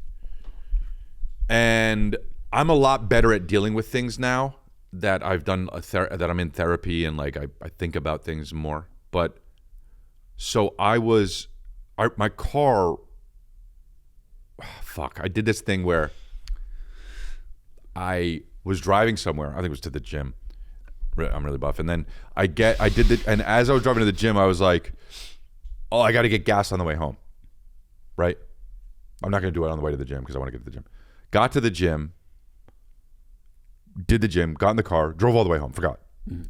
and I'm a lot better at dealing with things now. That I've done that I'm in therapy and like I think about things more. But so my car. Fuck! I did this thing where I was driving somewhere. I think it was to the gym. I'm really buff, and then I did it. And as I was driving to the gym, I was like, "Oh, I got to get gas on the way home." Right? I'm not going to do it on the way to the gym because I want to get to the gym. Got to the gym. Did the gym, got in the car, drove all the way home, forgot.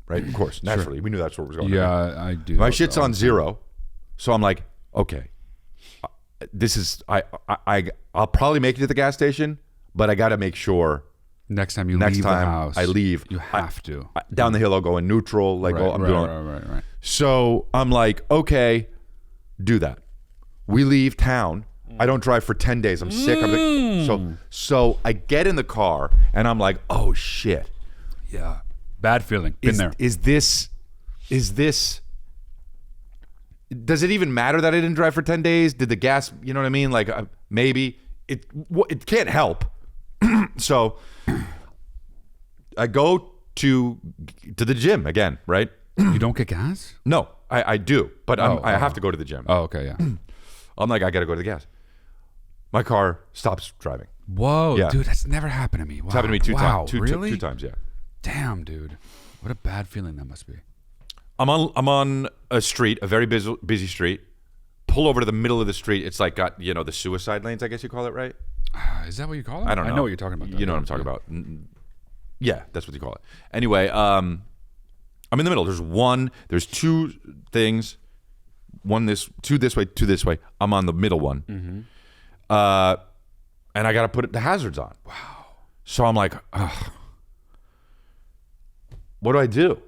Right? Of course, naturally. Sure. We knew that's where it was going. Yeah, I do. My shit's on 0. So I'm like, okay. This is I'll probably make it to the gas station, but I got to make sure next time leave the house, I leave. You have to. Down the hill I'll go in neutral, like I'm doing. Right. So I'm like, okay, do that. We leave town. I don't drive for 10 days. I'm sick. I'm like, so I get in the car and I'm like, oh shit. Yeah. Bad feeling. Been there. Is this does it even matter that I didn't drive for 10 days? Did the gas, you know what I mean? Like maybe it can't help. So I go to the gym again, right? You don't get gas? No, I do, but I have to go to the gym. Oh, okay, yeah. I'm like, I got to go to the gas. My car stops driving. Whoa, dude, that's never happened to me. Wow. It's happened to me two times. Really? Two times, yeah. Damn, dude. What a bad feeling that must be. I'm on a street, a very busy street. Pull over to the middle of the street. It's like got, the suicide lanes, I guess you call it, right? Is that what you call it? I don't know. I know what you're talking about. You know what I'm talking about. Yeah, that's what you call it. Anyway, I'm in the middle. There's two things. Two this way. I'm on the middle one. Mm-hmm. And I got to put the hazards on. Wow. So I'm like, ugh. What do I do?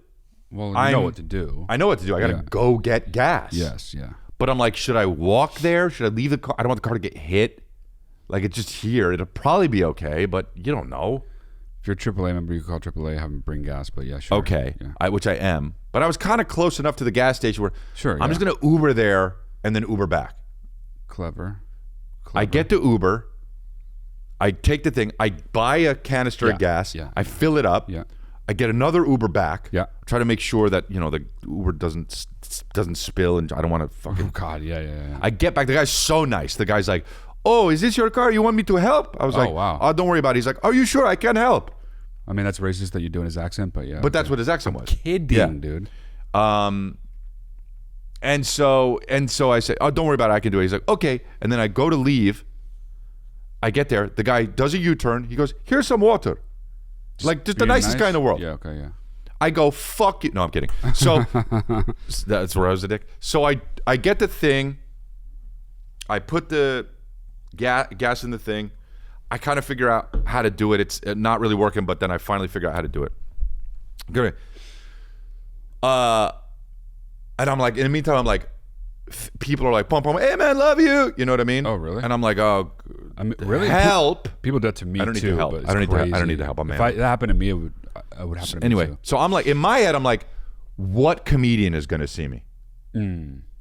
Well, you know what to do. I know what to do. I got to go get gas. Yes, yeah. But I'm like, should I walk there? Should I leave the car? I don't want the car to get hit. Like, it's just here. It'll probably be okay, but you don't know. If you're a AAA member, you can call AAA, have them bring gas, but yeah, sure. Okay, yeah. Which I am. But I was kind of close enough to the gas station where I'm just going to Uber there and then Uber back. Clever. I get to Uber. I take the thing. I buy a canister of gas. Yeah. I fill it up. Yeah. I get another Uber back. Yeah. Try to make sure that, the Uber doesn't spill and I don't want to fucking... Oh, God, yeah. I get back. The guy's so nice. The guy's like, oh, is this your car? You want me to help? I was like, wow. Oh, don't worry about it. He's like, are you sure? I can help. I mean, that's racist that you do in his accent, but yeah. But that's what his accent was. Kidding, dude. And so I say, oh, don't worry about it. I can do it. He's like, okay. And then I go to leave. I get there. The guy does a U-turn. He goes, here's some water. Like, just the nicest guy in the world. Yeah, okay, yeah. I go, fuck you. No, I'm kidding. So that's where I was a dick. So I get the thing. I put the gas in the thing. I kind of figure out how to do it. It's not really working, but then I finally figure out how to do it. Good. And I'm like, in the meantime, I'm like, people are like, pum, hey man, love you. You know what I mean? Oh, really? And I'm like, oh, really? Help. People do that to me too. I don't need to help. But I don't need to help. I'm if that happened to me, it would happen to me anyway, too. so I'm like, in my head, I'm like, what comedian is going to see me?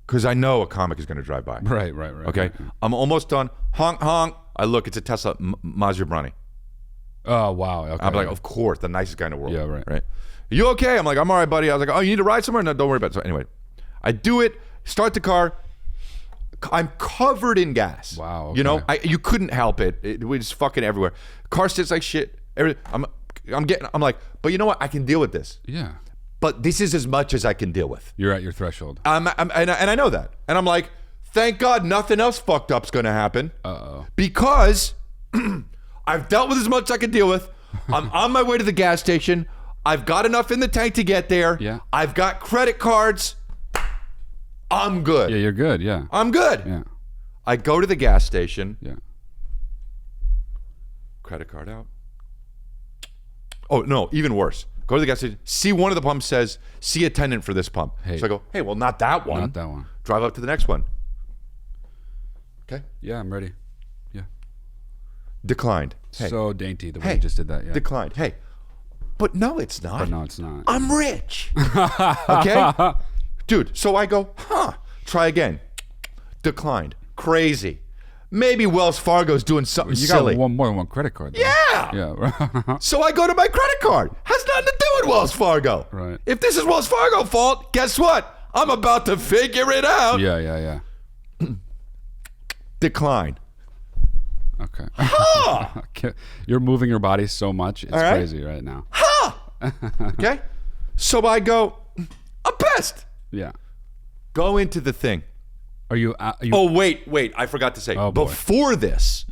Because I know a comic is going to drive by. Right. Okay. Right. I'm almost done. Honk, honk. I look, it's a Tesla Maserati. Oh, wow. Okay. I'm like, of course, the nicest guy in the world. Yeah, right. Are you okay? I'm like, I'm all right, buddy. I was like, oh, you need to ride somewhere? No, don't worry about it. So anyway, I do it, start the car. I'm covered in gas. Wow. Okay. You couldn't help it. It was fucking everywhere. Car sits like shit. I'm like, but you know what? I can deal with this. Yeah. but this is as much as I can deal with. You're at your threshold. And I know that. And I'm like, thank God nothing else fucked up's going to happen. Uh-oh. Because I've dealt with as much as I can deal with. I'm on my way to the gas station. I've got enough in the tank to get there. Yeah. I've got credit cards. I'm good. Yeah, you're good. Yeah. I'm good. Yeah. I go to the gas station. Yeah. Credit card out. Oh, no, even worse. Go to the gas station. See one of the pumps says, see attendant for this pump. Hey. So I go, hey, well, not that one. Not that one. Drive up to the next one. Okay. Yeah, I'm ready. Yeah. Declined. Hey. So dainty the way you just did that. Yeah. Declined. Hey. But no, it's not. But no, it's not. I'm rich. Okay? Dude, so I go, try again. Declined. Crazy. Maybe Wells Fargo's doing something silly. You got more than one credit card, though. Yeah. Yeah. So I go to my credit card. Has nothing to do with Wells Fargo. Right. If this is Wells Fargo's fault, guess what? I'm about to figure it out. Yeah. Decline. Okay. You're moving your body so much. It's crazy right now. Okay? So I go, I'm pissed. Yeah. Go into the thing. Are you Oh, wait. I forgot to say. Oh, boy. Before this,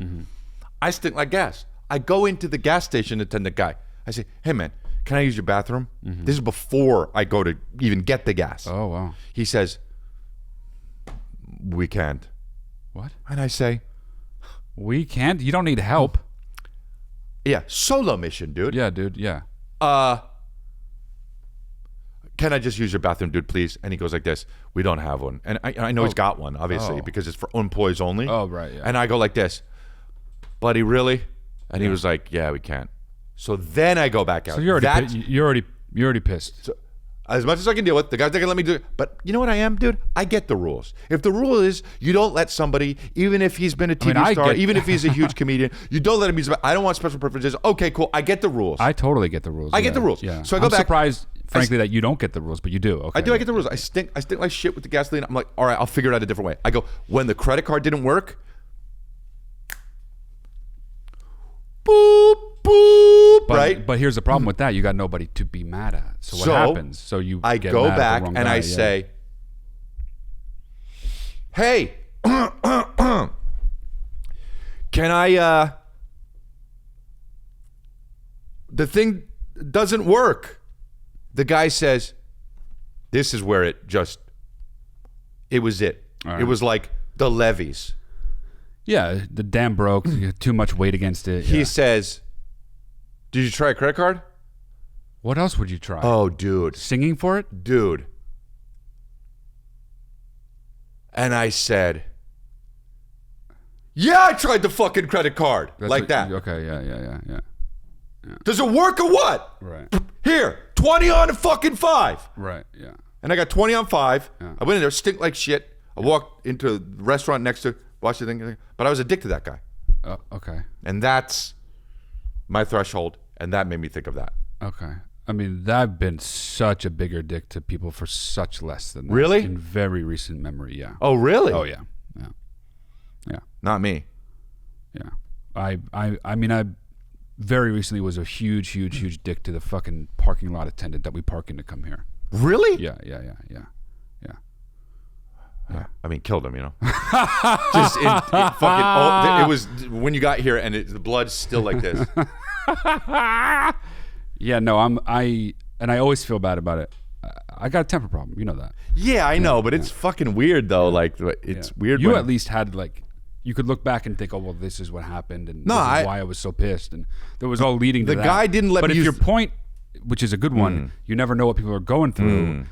I stink like gas. I go into the gas station attendant guy. I say, hey, man, can I use your bathroom? This is before I go to even get the gas. Oh, wow. He says, we can't. What? And I say, we can't? You don't need help. yeah, solo mission, dude. Yeah, dude. Yeah. Can I just use your bathroom, dude, please? And he goes like this, we don't have one. And I know he's got one, obviously, because it's for employees only. Oh, right, yeah. And I go like this, buddy, really? And he was like, yeah, we can't. So then I go back out. So you're already pissed. So, as much as I can deal with, the guy's not gonna let me do it. But you know what I am, dude? I get the rules. If the rule is you don't let somebody, even if he's been a TV star, even if he's a huge comedian, you don't let him use. I don't want special privileges. Okay, cool. I get the rules. I totally get the rules. I get the rules. Yeah. So I go back. I'm surprised, frankly, that you don't get the rules, but you do. Okay. I do. I get the rules. I stink like shit with the gasoline. I'm like, all right, I'll figure it out a different way. I go, when the credit card didn't work, boop, boop, right? But here's the problem with that. You got nobody to be mad at. So what happens? So I get go mad at the back wrong and guy, I say, hey, can I, the thing doesn't work. The guy says, this is where it was it. Right. It was like the levees. Yeah, the dam broke. You had too much weight against it. He says, did you try a credit card? What else would you try? Oh, dude. Singing for it? Dude. And I said, yeah, I tried the fucking credit card. That. Okay, yeah. Does it work or what? Right. Here, 20 on fucking 5. Right, yeah. And I got 20 on 5. Yeah. I went in there, stink like shit. I walked into the restaurant next to, watched the thing. But I was addicted to that guy. Okay. And that's my threshold. And that made me think of that. Okay. I mean, I've been such a bigger dick to people for such less than that. Really? In very recent memory, yeah. Oh, really? Oh, yeah. Not me. Yeah. I mean, I very recently was a huge dick to the fucking parking lot attendant that we park in to come here. Really? Yeah. I mean, killed him, you know. Just it was when you got here, and the blood's still like this. Yeah, no, I always feel bad about it. I got a temper problem, you know that. Yeah, I know, but it's fucking weird though. Like it's weird. You at least had you could look back and think, oh well, this is what happened, and this is why I was so pissed, and there was all leading to that. The guy didn't let me. But use your point, which is a good one, you never know what people are going through.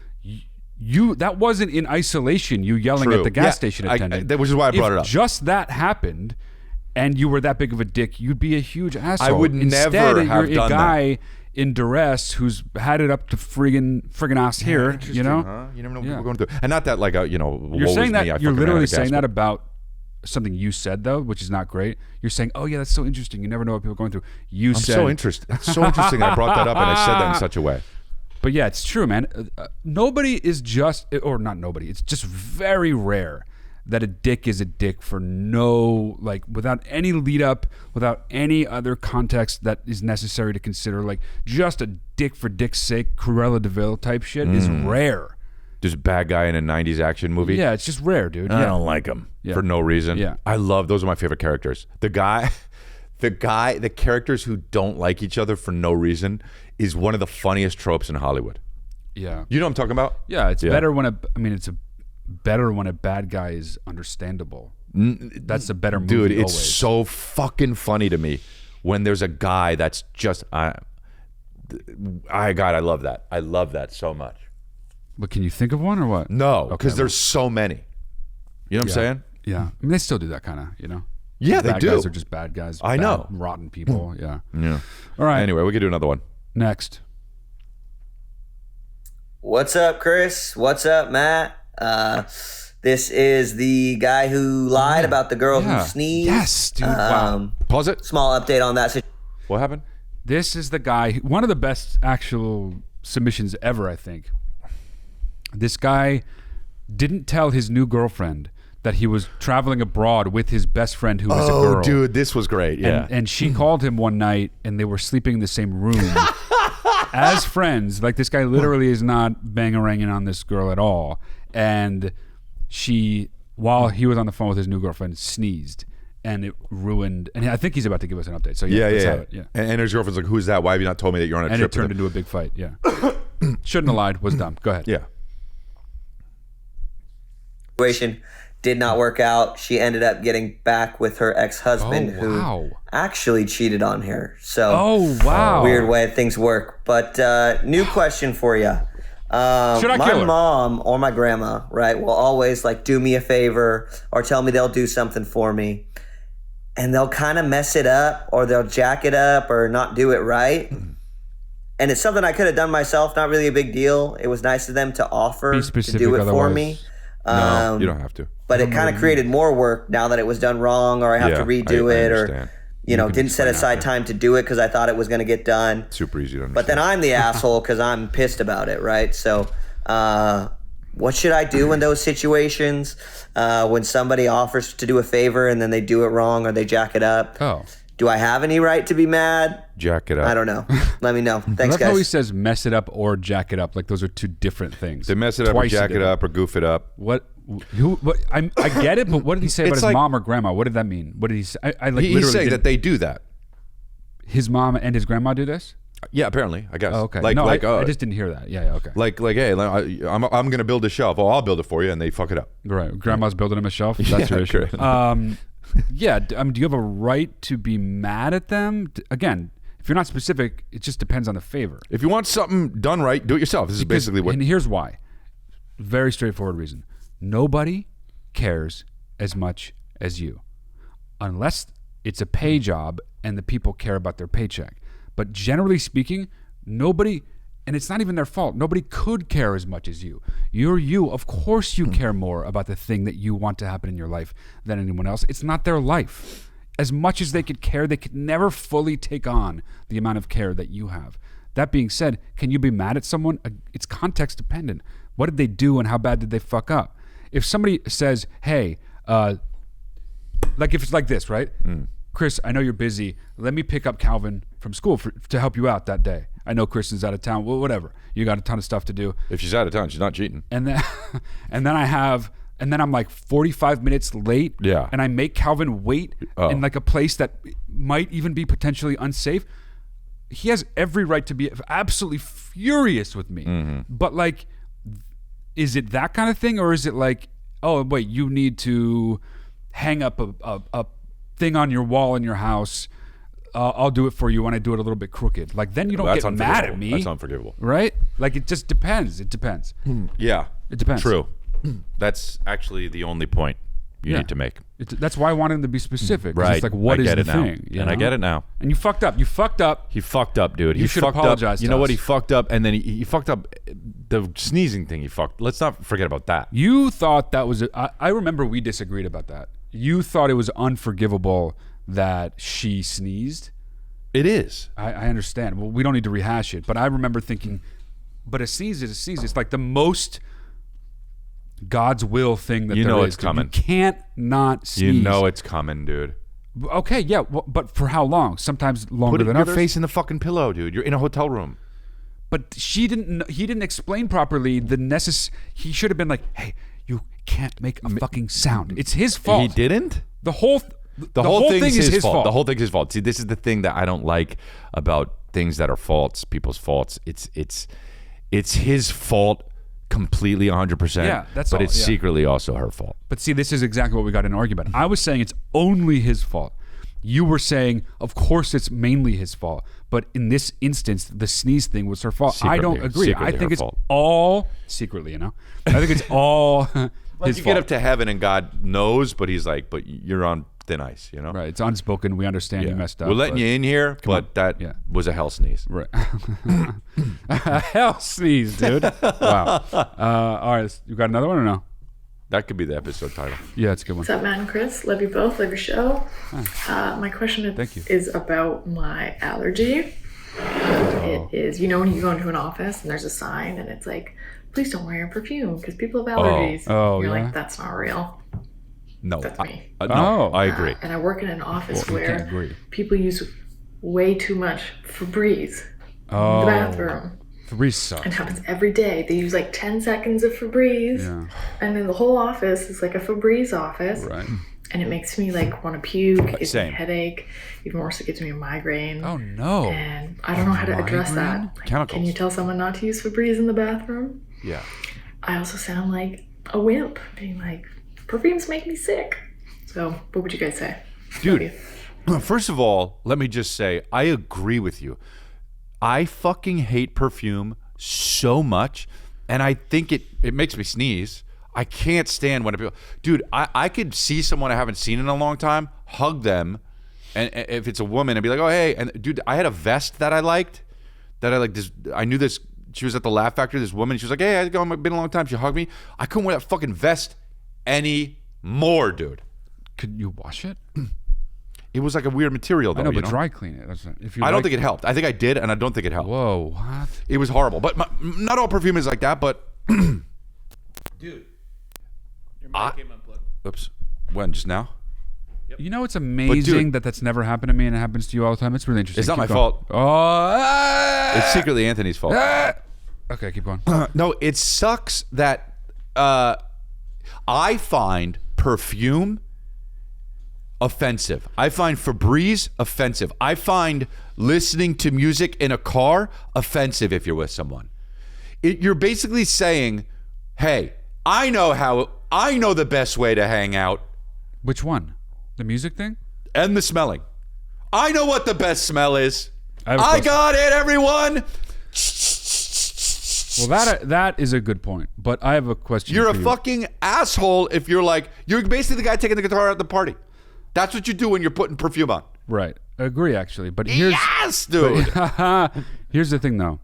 That wasn't in isolation. You yelling at the gas station attendant, which is why I brought it up. Just that happened, and you were that big of a dick, you'd be a huge asshole. I would never have you're done a guy that. In duress who's had it up to friggin' ass here. You know, huh? You never know what people are going through, and not that You're saying that you're literally saying that about something you said though, which is not great. You're saying, oh yeah, that's so interesting. You never know what people are going through. I'm so interested. It's so interesting that I brought that up and I said that in such a way. But yeah, it's true, man. Nobody is just, or not nobody. It's just very rare that a dick is a dick for no, like, without any lead up, without any other context that is necessary to consider, like, just a dick for dick's sake, Cruella de Vil type shit is rare. Just bad guy in a 90s action movie. Yeah, it's just rare, dude. I don't like him for no reason. Yeah. I love, those are my favorite characters. The characters who don't like each other for no reason is one of the funniest tropes in Hollywood. Yeah. You know what I'm talking about? Yeah, it's better when better when a bad guy is understandable. That's a better movie. Dude, it's always. so fucking funny to me when there's a guy that's just I love that. I love that so much. But can you think of one or what? No, because there's so many. You know what I'm saying? Yeah. I mean, they still do that kind of, you know? Yeah, they bad do. Bad guys are just bad guys. I know. Rotten people. Yeah. Yeah. All right. Anyway, we could do another one. Next. What's up, Chris? What's up, Matt? This is the guy who lied about the girl who sneezed. Yes, dude. Wow. Pause it. Small update on that. What happened? This is the guy, one of the best actual submissions ever, I think. This guy didn't tell his new girlfriend that he was traveling abroad with his best friend who was a girl. Oh, dude, this was great. Yeah. And she called him one night and they were sleeping in the same room as friends. Like, this guy literally is not bang-a-ranging on this girl at all. And she, while he was on the phone with his new girlfriend, sneezed. And it ruined. And I think he's about to give us an update. So yeah. And his girlfriend's like, "Who's that? Why have you not told me that you're on a trip?" And it turned into a big fight. Yeah. Shouldn't have lied. Was dumb. Go ahead. Yeah. Situation did not work out. She ended up getting back with her ex-husband who actually cheated on her. So, weird way things work. But new question for you. Should I kill her? My mom or my grandma, right, will always like do me a favor or tell me they'll do something for me. And they'll kind of mess it up or they'll jack it up or not do it right. And it's something I could have done myself, not really a big deal. It was nice of them to offer to do it for me. No, you don't have to. But it kind of created more work now that it was done wrong or I have to redo it or, didn't set aside time to do it because I thought it was going to get done. Super easy to understand. But then I'm the asshole because I'm pissed about it, right? So what should I do in those situations when somebody offers to do a favor and then they do it wrong or they jack it up? Oh. Do I have any right to be mad? Jack it up. I don't know. Let me know. Thanks, That's guys. how he says mess it up or jack it up. Like, those are two different things. They mess it up or jack it up or goof it up. What? I get it, but what did he say about his mom or grandma? What did that mean? What did he say? He's saying that they do that. His mom and his grandma do this? Yeah, apparently, I guess. Oh, okay. I just didn't hear that. Yeah, okay. Like, hey, I'm going to build a shelf. Oh, I'll build it for you, and they fuck it up. Right. Grandma's building him a shelf. That's your issue. Yeah. Do you have a right to be mad at them? Again, if you're not specific, it just depends on the favor. If you want something done right, do it yourself. This is basically what. And here's why. Very straightforward reason. Nobody cares as much as you, unless it's a pay job and the people care about their paycheck. But generally speaking, nobody, and it's not even their fault, nobody could care as much as you. You're you. Of course you care more about the thing that you want to happen in your life than anyone else. It's not their life. As much as they could care, they could never fully take on the amount of care that you have. That being said, can you be mad at someone? It's context dependent. What did they do and how bad did they fuck up? If somebody says, hey, like if it's like this, right? Chris, I know you're busy. Let me pick up Calvin from school to help you out that day. I know Kristen's out of town. Well, whatever. You got a ton of stuff to do. If she's out of town, she's not cheating. And then I'm like 45 minutes late. Yeah. And I make Calvin wait in like a place that might even be potentially unsafe. He has every right to be absolutely furious with me. Mm-hmm. But like, is it that kind of thing, or is it like, oh wait, you need to hang up a thing on your wall in your house? I'll do it for you when I do it a little bit crooked. Like, then you don't get mad at me. That's unforgivable, right? Like, it just depends. It depends. Yeah, it depends. True. That's actually the only point you need to make. That's why I wanted him to be specific. Right. It's like, what is the thing? And I get it now. And you fucked up. You fucked up. He fucked up, dude. You should apologize. You know what? He fucked up, and then he fucked up the sneezing thing. He fucked. Let's not forget about that. You thought that was. I remember we disagreed about that. You thought it was unforgivable that she sneezed. It is. I understand. Well, we don't need to rehash it. But I remember thinking, but a sneeze is a sneeze. It's like the most God's will thing that you there know is. it's coming. You can't not sneeze. You know it's coming, dude. Okay, yeah, but for how long? Sometimes longer than others. Put your face in the fucking pillow, dude. You're in a hotel room. But he didn't explain properly the he should have been like, hey, you can't make a fucking sound. It's his fault. He didn't? The whole thing is his fault. The whole thing's his fault. See, this is the thing that I don't like about things that are faults, people's faults. It's his fault completely 100%. Yeah, that's but all, it's yeah. secretly also her fault. But see, this is exactly what we got in an argument. I was saying it's only his fault. You were saying, of course, it's mainly his fault. But in this instance, the sneeze thing was her fault. I don't agree. I think it's all secretly, I think it's all his fault. You get up to heaven and God knows, but he's like, but you're on thin ice, you know? Right. It's unspoken. We understand you messed up. We're letting you in here, but that was a hell sneeze. Right. A hell sneeze, dude. Wow. All right. You got another one or no? That could be the episode title. Yeah, it's a good one. What's up, Matt and Chris? Love you both. Love your show. My question is about my allergy. It is, when you go into an office and there's a sign and it's like, please don't wear your perfume because people have allergies. You're like, that's not real. No. That's me. No, I agree. And I work in an office where people use way too much Febreze in the bathroom. Febreze sucks. It happens every day. They use like 10 seconds of Febreze. Yeah. And then the whole office is like a Febreze office. Right. And it makes me like want to puke. It gives me a headache. Even worse, it gives me a migraine. Oh no. And I don't know how to address that. Like, can you tell someone not to use Febreze in the bathroom? Yeah. I also sound like a wimp, being like, perfumes make me sick. So what would you guys say? Dude, first of all, let me just say, I agree with you. I fucking hate perfume so much, and I think it makes me sneeze. I can't stand when people... Dude, I could see someone I haven't seen in a long time, hug them, and if it's a woman, I'd be like, oh, hey. And dude, I had a vest that I liked, I knew this... She was at the Laugh Factory, this woman, she was like, hey, it's been a long time. She hugged me. I couldn't wear that fucking vest anymore, dude. Could you wash it? It was like a weird material, though. I know, but dry clean it. I don't think it helped. I think I did, and I don't think it helped. Whoa, what? It was horrible. But not all perfume is like that, but... Dude. Your mic came unplugged. Oops. When? Just now? Yep. You know, it's amazing that's never happened to me, and it happens to you all the time. It's really interesting. It's not my fault. Oh, it's secretly Anthony's fault. Okay, keep going. No, it sucks that I find perfume offensive. I find Febreze offensive. I find listening to music in a car offensive if you're with someone. You're basically saying, hey, I know the best way to hang out. Which one? The music thing? And the smelling. I know what the best smell is. I got it, everyone. Well, that is a good point. But I have a question. You're a fucking asshole if you're basically the guy taking the guitar at the party. That's what you do when you're putting perfume on. Right. I agree, actually. But yes, dude. Here's the thing, though.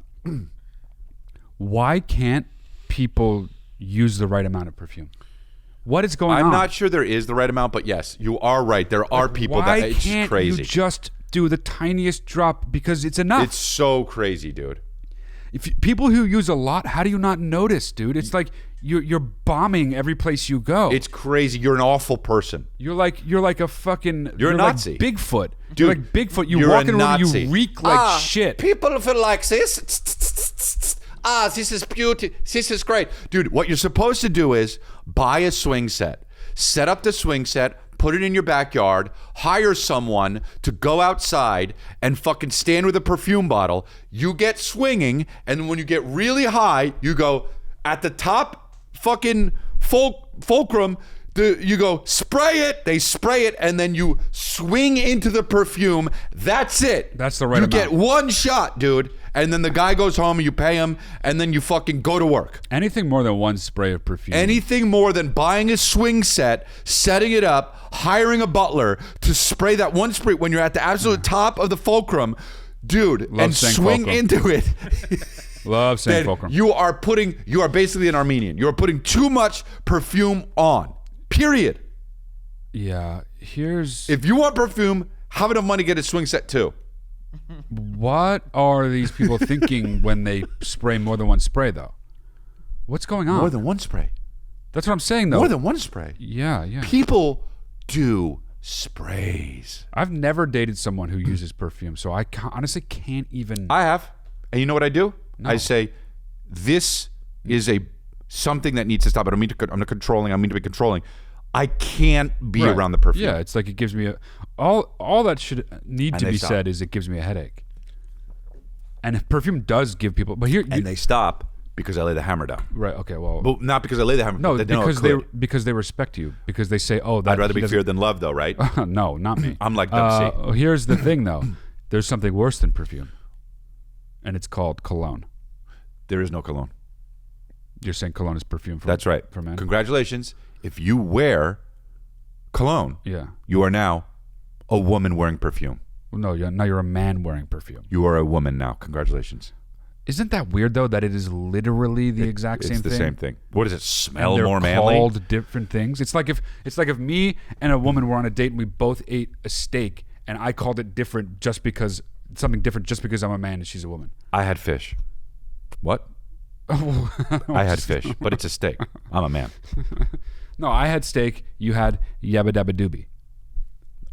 Why can't people use the right amount of perfume? What is going on? I'm not sure there is the right amount, but yes, you are right. There are people that it's crazy. Why can't you just do the tiniest drop because it's enough? It's so crazy, dude. People who use a lot, how do you not notice, dude? It's like you're bombing every place you go. It's crazy. You're an awful person. You're like a fucking... You're a Nazi. Like Bigfoot. Dude, you're like Bigfoot. You walk in a room, you reek like shit. People feel like this. This is beauty. This is great. Dude, what you're supposed to do is buy a swing set. Set up the swing set. Put it in your backyard, hire someone to go outside and fucking stand with a perfume bottle. You get swinging, and when you get really high, you go at the top fucking fulcrum, you go spray it, they spray it, and then you swing into the perfume. That's it. That's the right amount. You get one shot, dude. And then the guy goes home and you pay him, and then you fucking go to work. Anything more than one spray of perfume. Anything more than buying a swing set, setting it up, hiring a butler to spray that one spray when you're at the absolute top of the fulcrum, dude, and swing into it. Love saying fulcrum. You are basically an Armenian. You are putting too much perfume on. Period. Yeah, if you want perfume, have enough money to get a swing set too. What are these people thinking when they spray more than one spray, though? What's going on? More than one spray. That's what I'm saying, though. More than one spray. Yeah. People do sprays. I've never dated someone who uses perfume, so I honestly can't even. I have. And you know what I do? No. I say, this is something that needs to stop. I'm not controlling. I mean to be controlling. I can't be around the perfume. Yeah, it's like it gives me all that should need to be said is it gives me a headache. And perfume does give people, but here they stop because I lay the hammer down. Right. Okay. Well, but not because I lay the hammer. No, because they respect you. Because they say, "Oh, I'd rather be feared than loved," though, right? No, not me. I'm like them. Here's the thing, though. There's something worse than perfume, and it's called cologne. There is no cologne. You're saying cologne is perfume for That's right. For men. Congratulations. If you wear cologne, you are now a woman wearing perfume. Well, no, now you're a man wearing perfume. You are a woman now. Congratulations. Isn't that weird, though, that it is literally the exact same thing? It's the same thing. What does it smell more manly? They're called different things. It's like if me and a woman were on a date and we both ate a steak and I called it different just because I'm a man and she's a woman. I had fish. What? I had fish, but it's a steak. I'm a man. No, I had steak. You had yabba dabba doobie.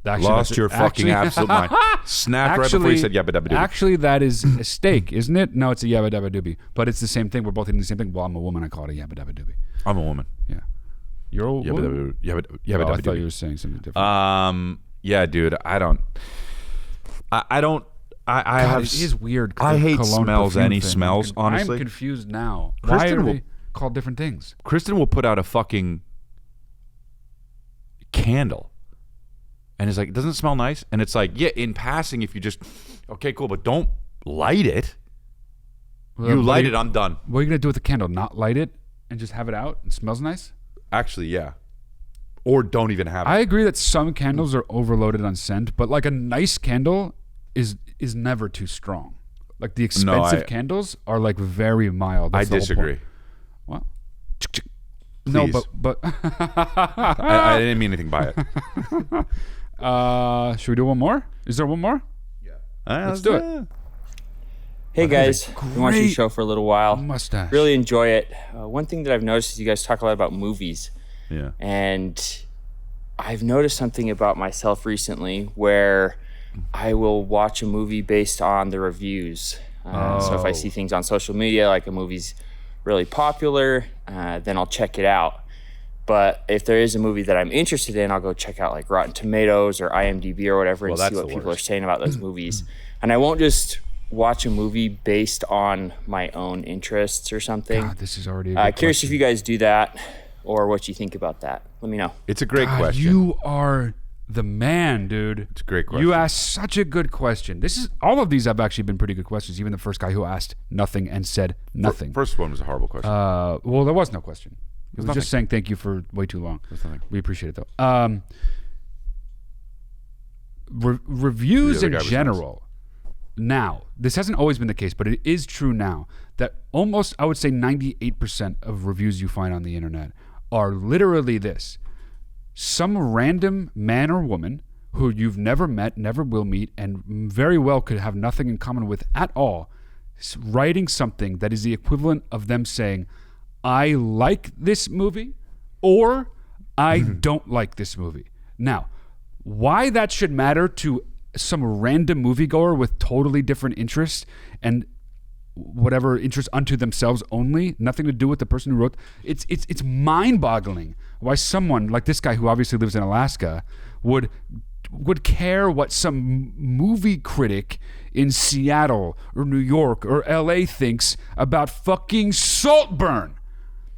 Lost your fucking absolute mind. Snapped right before you said yabba dabba doobie. Actually, that is a steak, isn't it? No, it's a yabba dabba doobie. But it's the same thing. We're both eating the same thing. Well, I'm a woman. I call it a yabba dabba doobie. I'm a woman. Yeah. You're a woman? Yabba dabba I doobie. thought you were saying something different. Yeah, dude. I don't. God, it is weird. I hate smells. Any thing. smells? Honestly, I'm confused now. Why are they called different things? Kristen will put out a fucking candle, and it's like, doesn't it smell nice? And it's like, yeah, in passing, if you just, okay, cool, but don't light it. You light it, I'm done. What are you gonna do with the candle? Not light it and just have it out? It smells nice. Actually, yeah. Or don't even have it. I agree that some candles are overloaded on scent, but like a nice candle is never too strong. Like the expensive candles are like very mild. I disagree. What? No, but I didn't mean anything by it. Should we do one more? Is there one more? Yeah. Let's do it. Hey guys, been watching the show for a little while. Mustache. Really enjoy it. One thing that I've noticed is you guys talk a lot about movies. Yeah. And I've noticed something about myself recently where I will watch a movie based on the reviews. So if I see things on social media, like a movie's really popular, then I'll check it out. But if there is a movie that I'm interested in, I'll go check out like Rotten Tomatoes or IMDb or whatever and see what people are saying about those movies. And I won't just watch a movie based on my own interests or something. God, this is already a good curious question. if you guys do that or what you think about that. Let me know. It's a great question. You are the man, dude. It's a great question. You asked such a good question. All of these have actually been pretty good questions. Even the first guy who asked nothing and said nothing. First one was a horrible question. Well, there was no question. It was just saying thank you for way too long. We appreciate it though. Reviews in general. Now, this hasn't always been the case, but it is true now that almost, I would say 98% of reviews you find on the internet are literally this. Some random man or woman who you've never met, never will meet, and very well could have nothing in common with at all, writing something that is the equivalent of them saying, I like this movie, or I don't like this movie. Now, why that should matter to some random moviegoer with totally different interests and whatever interests unto themselves only, nothing to do with the person who wrote, it's mind-boggling why someone like this guy who obviously lives in Alaska would care what some movie critic in Seattle or New York or LA thinks about fucking Saltburn.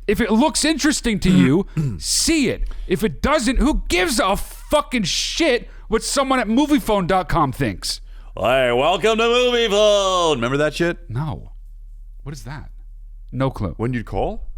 If it looks interesting to you, see it. If it doesn't, who gives a fucking shit what someone at moviephone.com thinks? Hey, welcome to Moviephone. Remember that shit? No. What is that? No clue. When you'd call?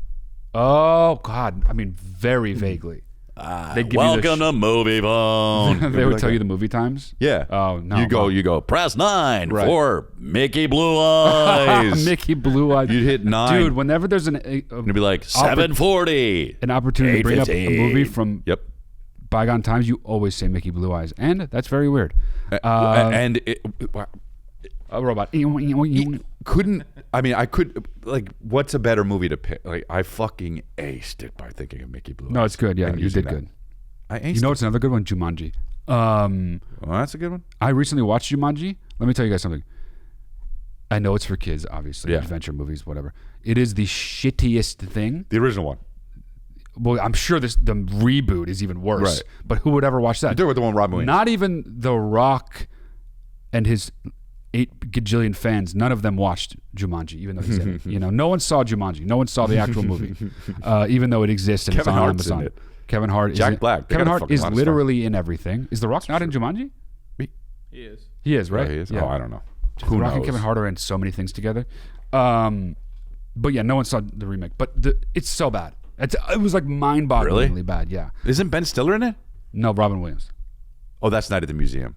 Oh, God. I mean, very vaguely. Welcome to Moviephone. They would tell you the movie times? Yeah. Oh, no. You go, press 9 for Mickey Blue Eyes. Mickey Blue Eyes. You'd hit 9. Dude, whenever there's it'd be like 7:40. An opportunity to bring up a movie from bygone times, you always say Mickey Blue Eyes. And that's very weird. And a robot. I could, like, what's a better movie to pick? Like, I fucking aced it by thinking of Mickey Blue Eyes. No, it's good. Yeah, you did good. I aced You know what's another good one? Jumanji. Well, that's a good one. I recently watched Jumanji. Let me tell you guys something. I know it's for kids, obviously. Adventure movies, whatever. It is the shittiest thing. The original one. Well, I'm sure the reboot is even worse. Right. But who would ever watch that? You do it with the one Robin Williams. Not even The Rock and his 8 gajillion fans. None of them watched Jumanji, even though he's in it. You know, no one saw Jumanji. No one saw the actual movie, even though it exists and it's on Amazon. In it. Kevin Hart. Jack Black. Kevin Hart is literally in everything. Is The Rock not in Jumanji? He is. He is, right? Oh, he is? Yeah. Oh, I don't know. The Rock and Kevin Hart are in so many things together. But yeah, no one saw the remake. But it's so bad. It was like mind-bogglingly bad. Yeah. Isn't Ben Stiller in it? No, Robin Williams. Oh, that's Night at the Museum.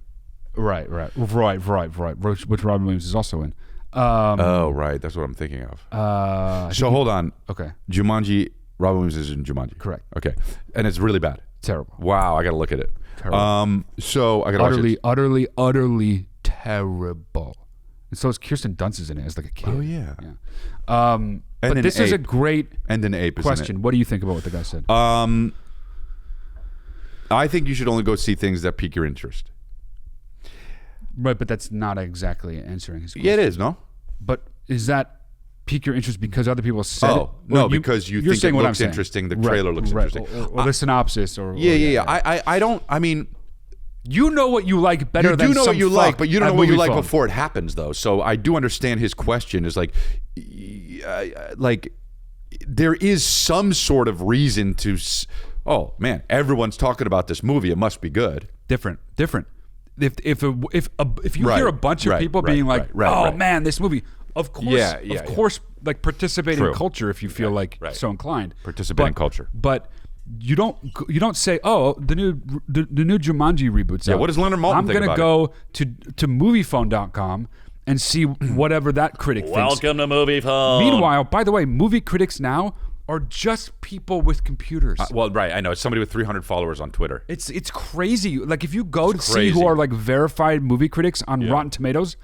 Right. Which Robin Williams is also in. Right. That's what I'm thinking of. So hold on. Okay. Jumanji. Robin Williams is in Jumanji. Correct. Okay. And it's really bad. Terrible. Wow. I got to look at it. Terrible. So I got to watch it. Utterly terrible. And so is Kirsten Dunst is in it as like a kid. Oh yeah. But this is a great and an ape question. What do you think about what the guy said? I think you should only go see things that pique your interest. Right, but that's not exactly answering his question. Yeah, it is, no? But is that pique your interest because other people said it? No, because you think it looks interesting. The trailer looks interesting. Or the synopsis. I don't, I mean... You know what you like better than some You do know what you like, but you don't know what you like phone. before it happens, though. So I do understand his question is like there is some sort of reason to, oh, man, everyone's talking about this movie. It must be good. Different. If you hear a bunch of people being like, man, this movie, of course, like participate in culture if you feel like so inclined. Participate in culture. But you don't say, oh, the new Jumanji reboot's out. What does Leonard Maltin think about it? I'm going to go to moviephone.com and see whatever that critic thinks. Welcome to Moviephone. Meanwhile, by the way, movie critics now are just people with computers. I know. It's somebody with 300 followers on Twitter. It's crazy. Like if you go to see who are like verified movie critics on Rotten Tomatoes,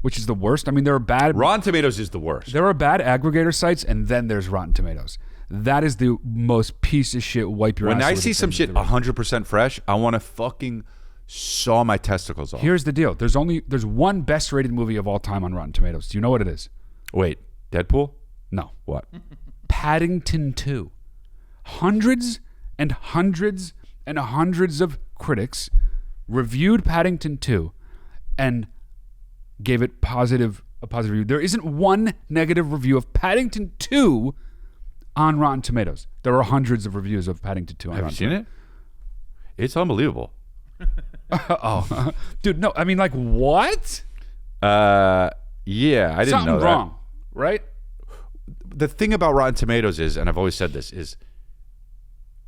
which is the worst. I mean, there are bad. Rotten Tomatoes is the worst. There are bad aggregator sites, and then there's Rotten Tomatoes. That is the most piece of shit. Wipe your ass. When I see some shit 100% fresh, I want to fucking saw my testicles off. Here's the deal. There's one best rated movie of all time on Rotten Tomatoes. Do you know what it is? Wait, Deadpool? No. What? Paddington 2. Hundreds and hundreds and hundreds of critics reviewed Paddington 2 and gave it a positive review. There isn't one negative review of Paddington 2 on Rotten Tomatoes. There are hundreds of reviews of Paddington 2 on Rotten Tomatoes. Have you seen it? It's unbelievable. Oh. Dude, no. I mean, like, what? Yeah, I didn't know that. Something wrong, right? The thing about Rotten Tomatoes is, and I've always said this, is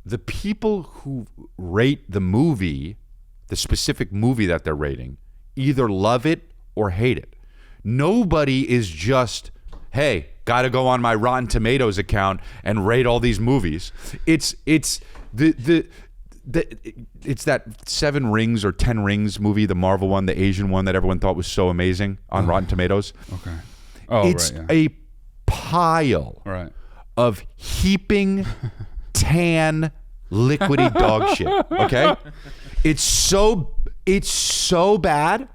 the people who rate the movie, the specific movie that they're rating, either love it or hate it. Nobody is just, hey, got to go on my Rotten Tomatoes account and rate all these movies. It's that 7 Rings or 10 Rings movie, the Marvel one, the Asian one that everyone thought was so amazing on Rotten Tomatoes. Okay. It's a pile of heaping tan liquidy dog shit. Okay? It's so bad.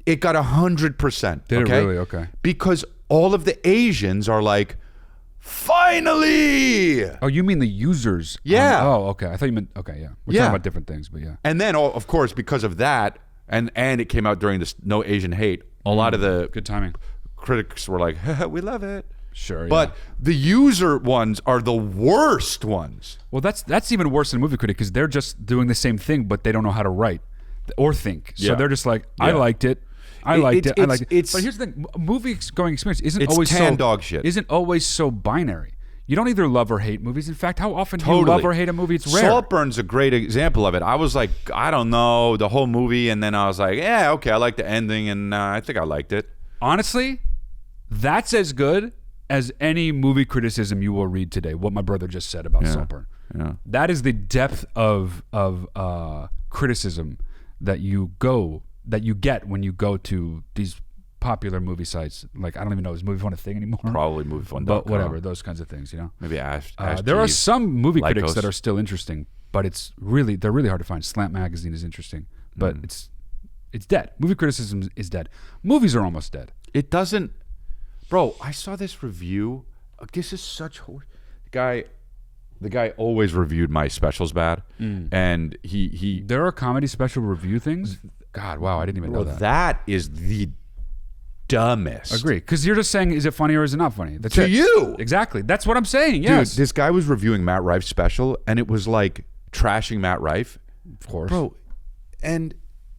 It got 100%. Did it really? Okay. Because all of the Asians are like, finally! Oh, you mean the users? Yeah. Okay. I thought you meant, okay, yeah. We're talking about different things, but yeah. And then, of course, because of that, and it came out during this No Asian Hate, a lot of the good timing critics were like, we love it. Sure, but the user ones are the worst ones. Well, that's even worse than a movie critic because they're just doing the same thing, but they don't know how to write or think. So they're just like, I liked it. I liked it. But here's the thing: movie going experience isn't always tan dog shit. Isn't always so binary. You don't either love or hate movies. In fact, how often do you love or hate a movie? It's rare. Saltburn's a great example of it. I was like, I don't know the whole movie, and then I was like, yeah, okay, I like the ending, and I think I liked it. Honestly, that's as good as any movie criticism you will read today. What my brother just said about Saltburn. Yeah. That is the depth of criticism that you get when you go to these popular movie sites. Like, I don't even know, is Movie Fun a thing anymore? Probably MovieFun.com. But whatever, those kinds of things, you know? Maybe Ash there are some movie critics Lycos. that are still interesting, but they're really hard to find. Slant Magazine is interesting, but it's dead. Movie criticism is dead. Movies are almost dead. It doesn't... Bro, I saw this review. This is such... The guy always reviewed my specials bad, and he... There are comedy special review things? God, wow, I didn't even know that. That is the dumbest. Agree, because you're just saying, is it funny or is it not funny? That's to it. you. Exactly. That's what I'm saying, yes. Dude, this guy was reviewing Matt Rife's special, and it was like trashing Matt Rife. Of course. Bro, and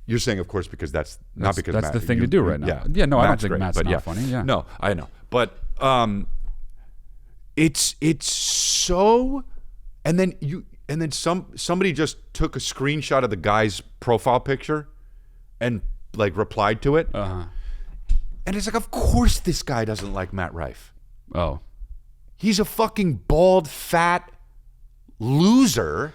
you're saying, of course, because that's not because that's Matt, the thing to do right now. Yeah, no, I don't think great, Matt's but not funny. Yeah. No, I know. But it's so... And then somebody just took a screenshot of the guy's profile picture and like replied to it. And it's like, of course this guy doesn't like Matt Rife. Oh. He's a fucking bald, fat loser.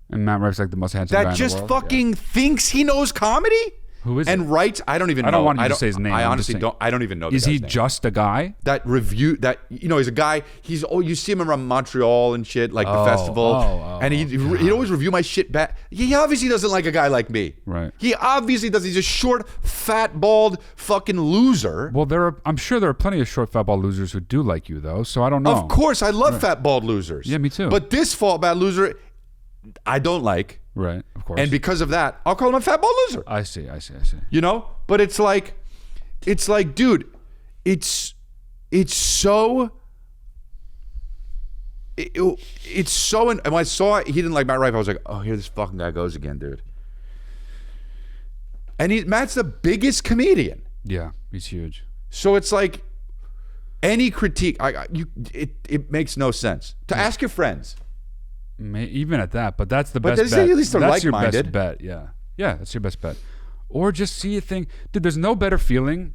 And Matt Rife's like the most handsome guy in the world. That just fucking thinks he knows comedy? Who is and it? writes, I don't even know. I don't want you to say his name. I honestly don't. I don't even know. Is he just a guy? That review, he's a guy. You see him around Montreal and shit, like the festival, and he'd always review my shit back. He obviously doesn't like a guy like me. Right. He obviously does. He's a short, fat, bald, fucking loser. Well, I'm sure there are plenty of short, fat, bald losers who do like you, though. So I don't know. Of course, I love fat, bald losers. Yeah, me too. But this fat, bald loser, I don't like. Right, of course. And because of that, I'll call him a fat bald loser. I see. You know? But it's like, dude, it's so... It's so... And when I saw he didn't like Matt Rife, I was like, oh, here this fucking guy goes again, dude. And Matt's the biggest comedian. Yeah, he's huge. So it's like, any critique, it makes no sense. To ask your friends. Even at that, but that's the best bet. At least they're that's like-minded. Your best bet, yeah. Yeah, that's your best bet. Or just see a thing. Dude, there's no better feeling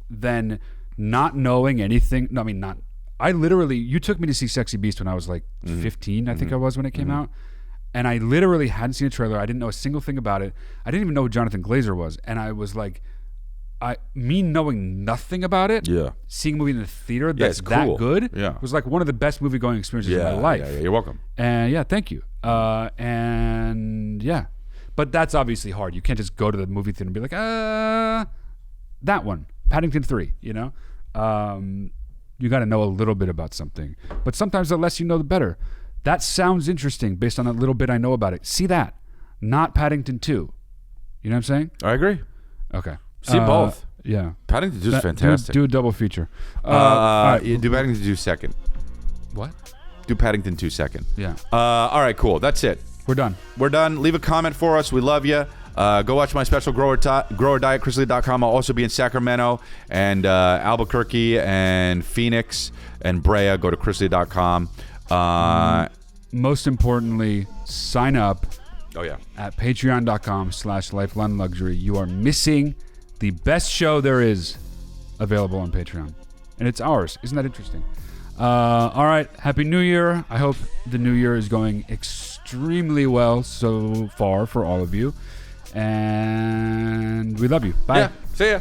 than not knowing anything. No, I mean, not... I literally... You took me to see Sexy Beast when I was like 15, I think I was when it came out. And I literally hadn't seen a trailer. I didn't know a single thing about it. I didn't even know who Jonathan Glazer was. And I was like... Me knowing nothing about it, seeing a movie in the theater that's cool. that good, Yeah. was like one of the best movie-going experiences of my life. Yeah, you're welcome. And yeah, thank you. And yeah, but that's obviously hard. You can't just go to the movie theater and be like, that one, Paddington 3, you know? You got to know a little bit about something. But sometimes the less you know, the better. That sounds interesting based on a little bit I know about it. See that, not Paddington 2. You know what I'm saying? I agree. Okay. See both. Yeah. Paddington 2 is fantastic. Do a double feature. Do Paddington 2 second. What? Do Paddington 2 second. Yeah. All right, cool. That's it. We're done. Leave a comment for us. We love you. Go watch my special Grower Diet, chrisley.com. I'll also be in Sacramento and Albuquerque and Phoenix and Brea. Go to chrisley.com. Most importantly, sign up. Oh, yeah. At patreon.com/Lifeline Luxury. You are missing the best show there is available on Patreon. And it's ours. Isn't that interesting? All right. Happy New Year. I hope the New Year is going extremely well so far for all of you. And we love you. Bye. Yeah. See ya.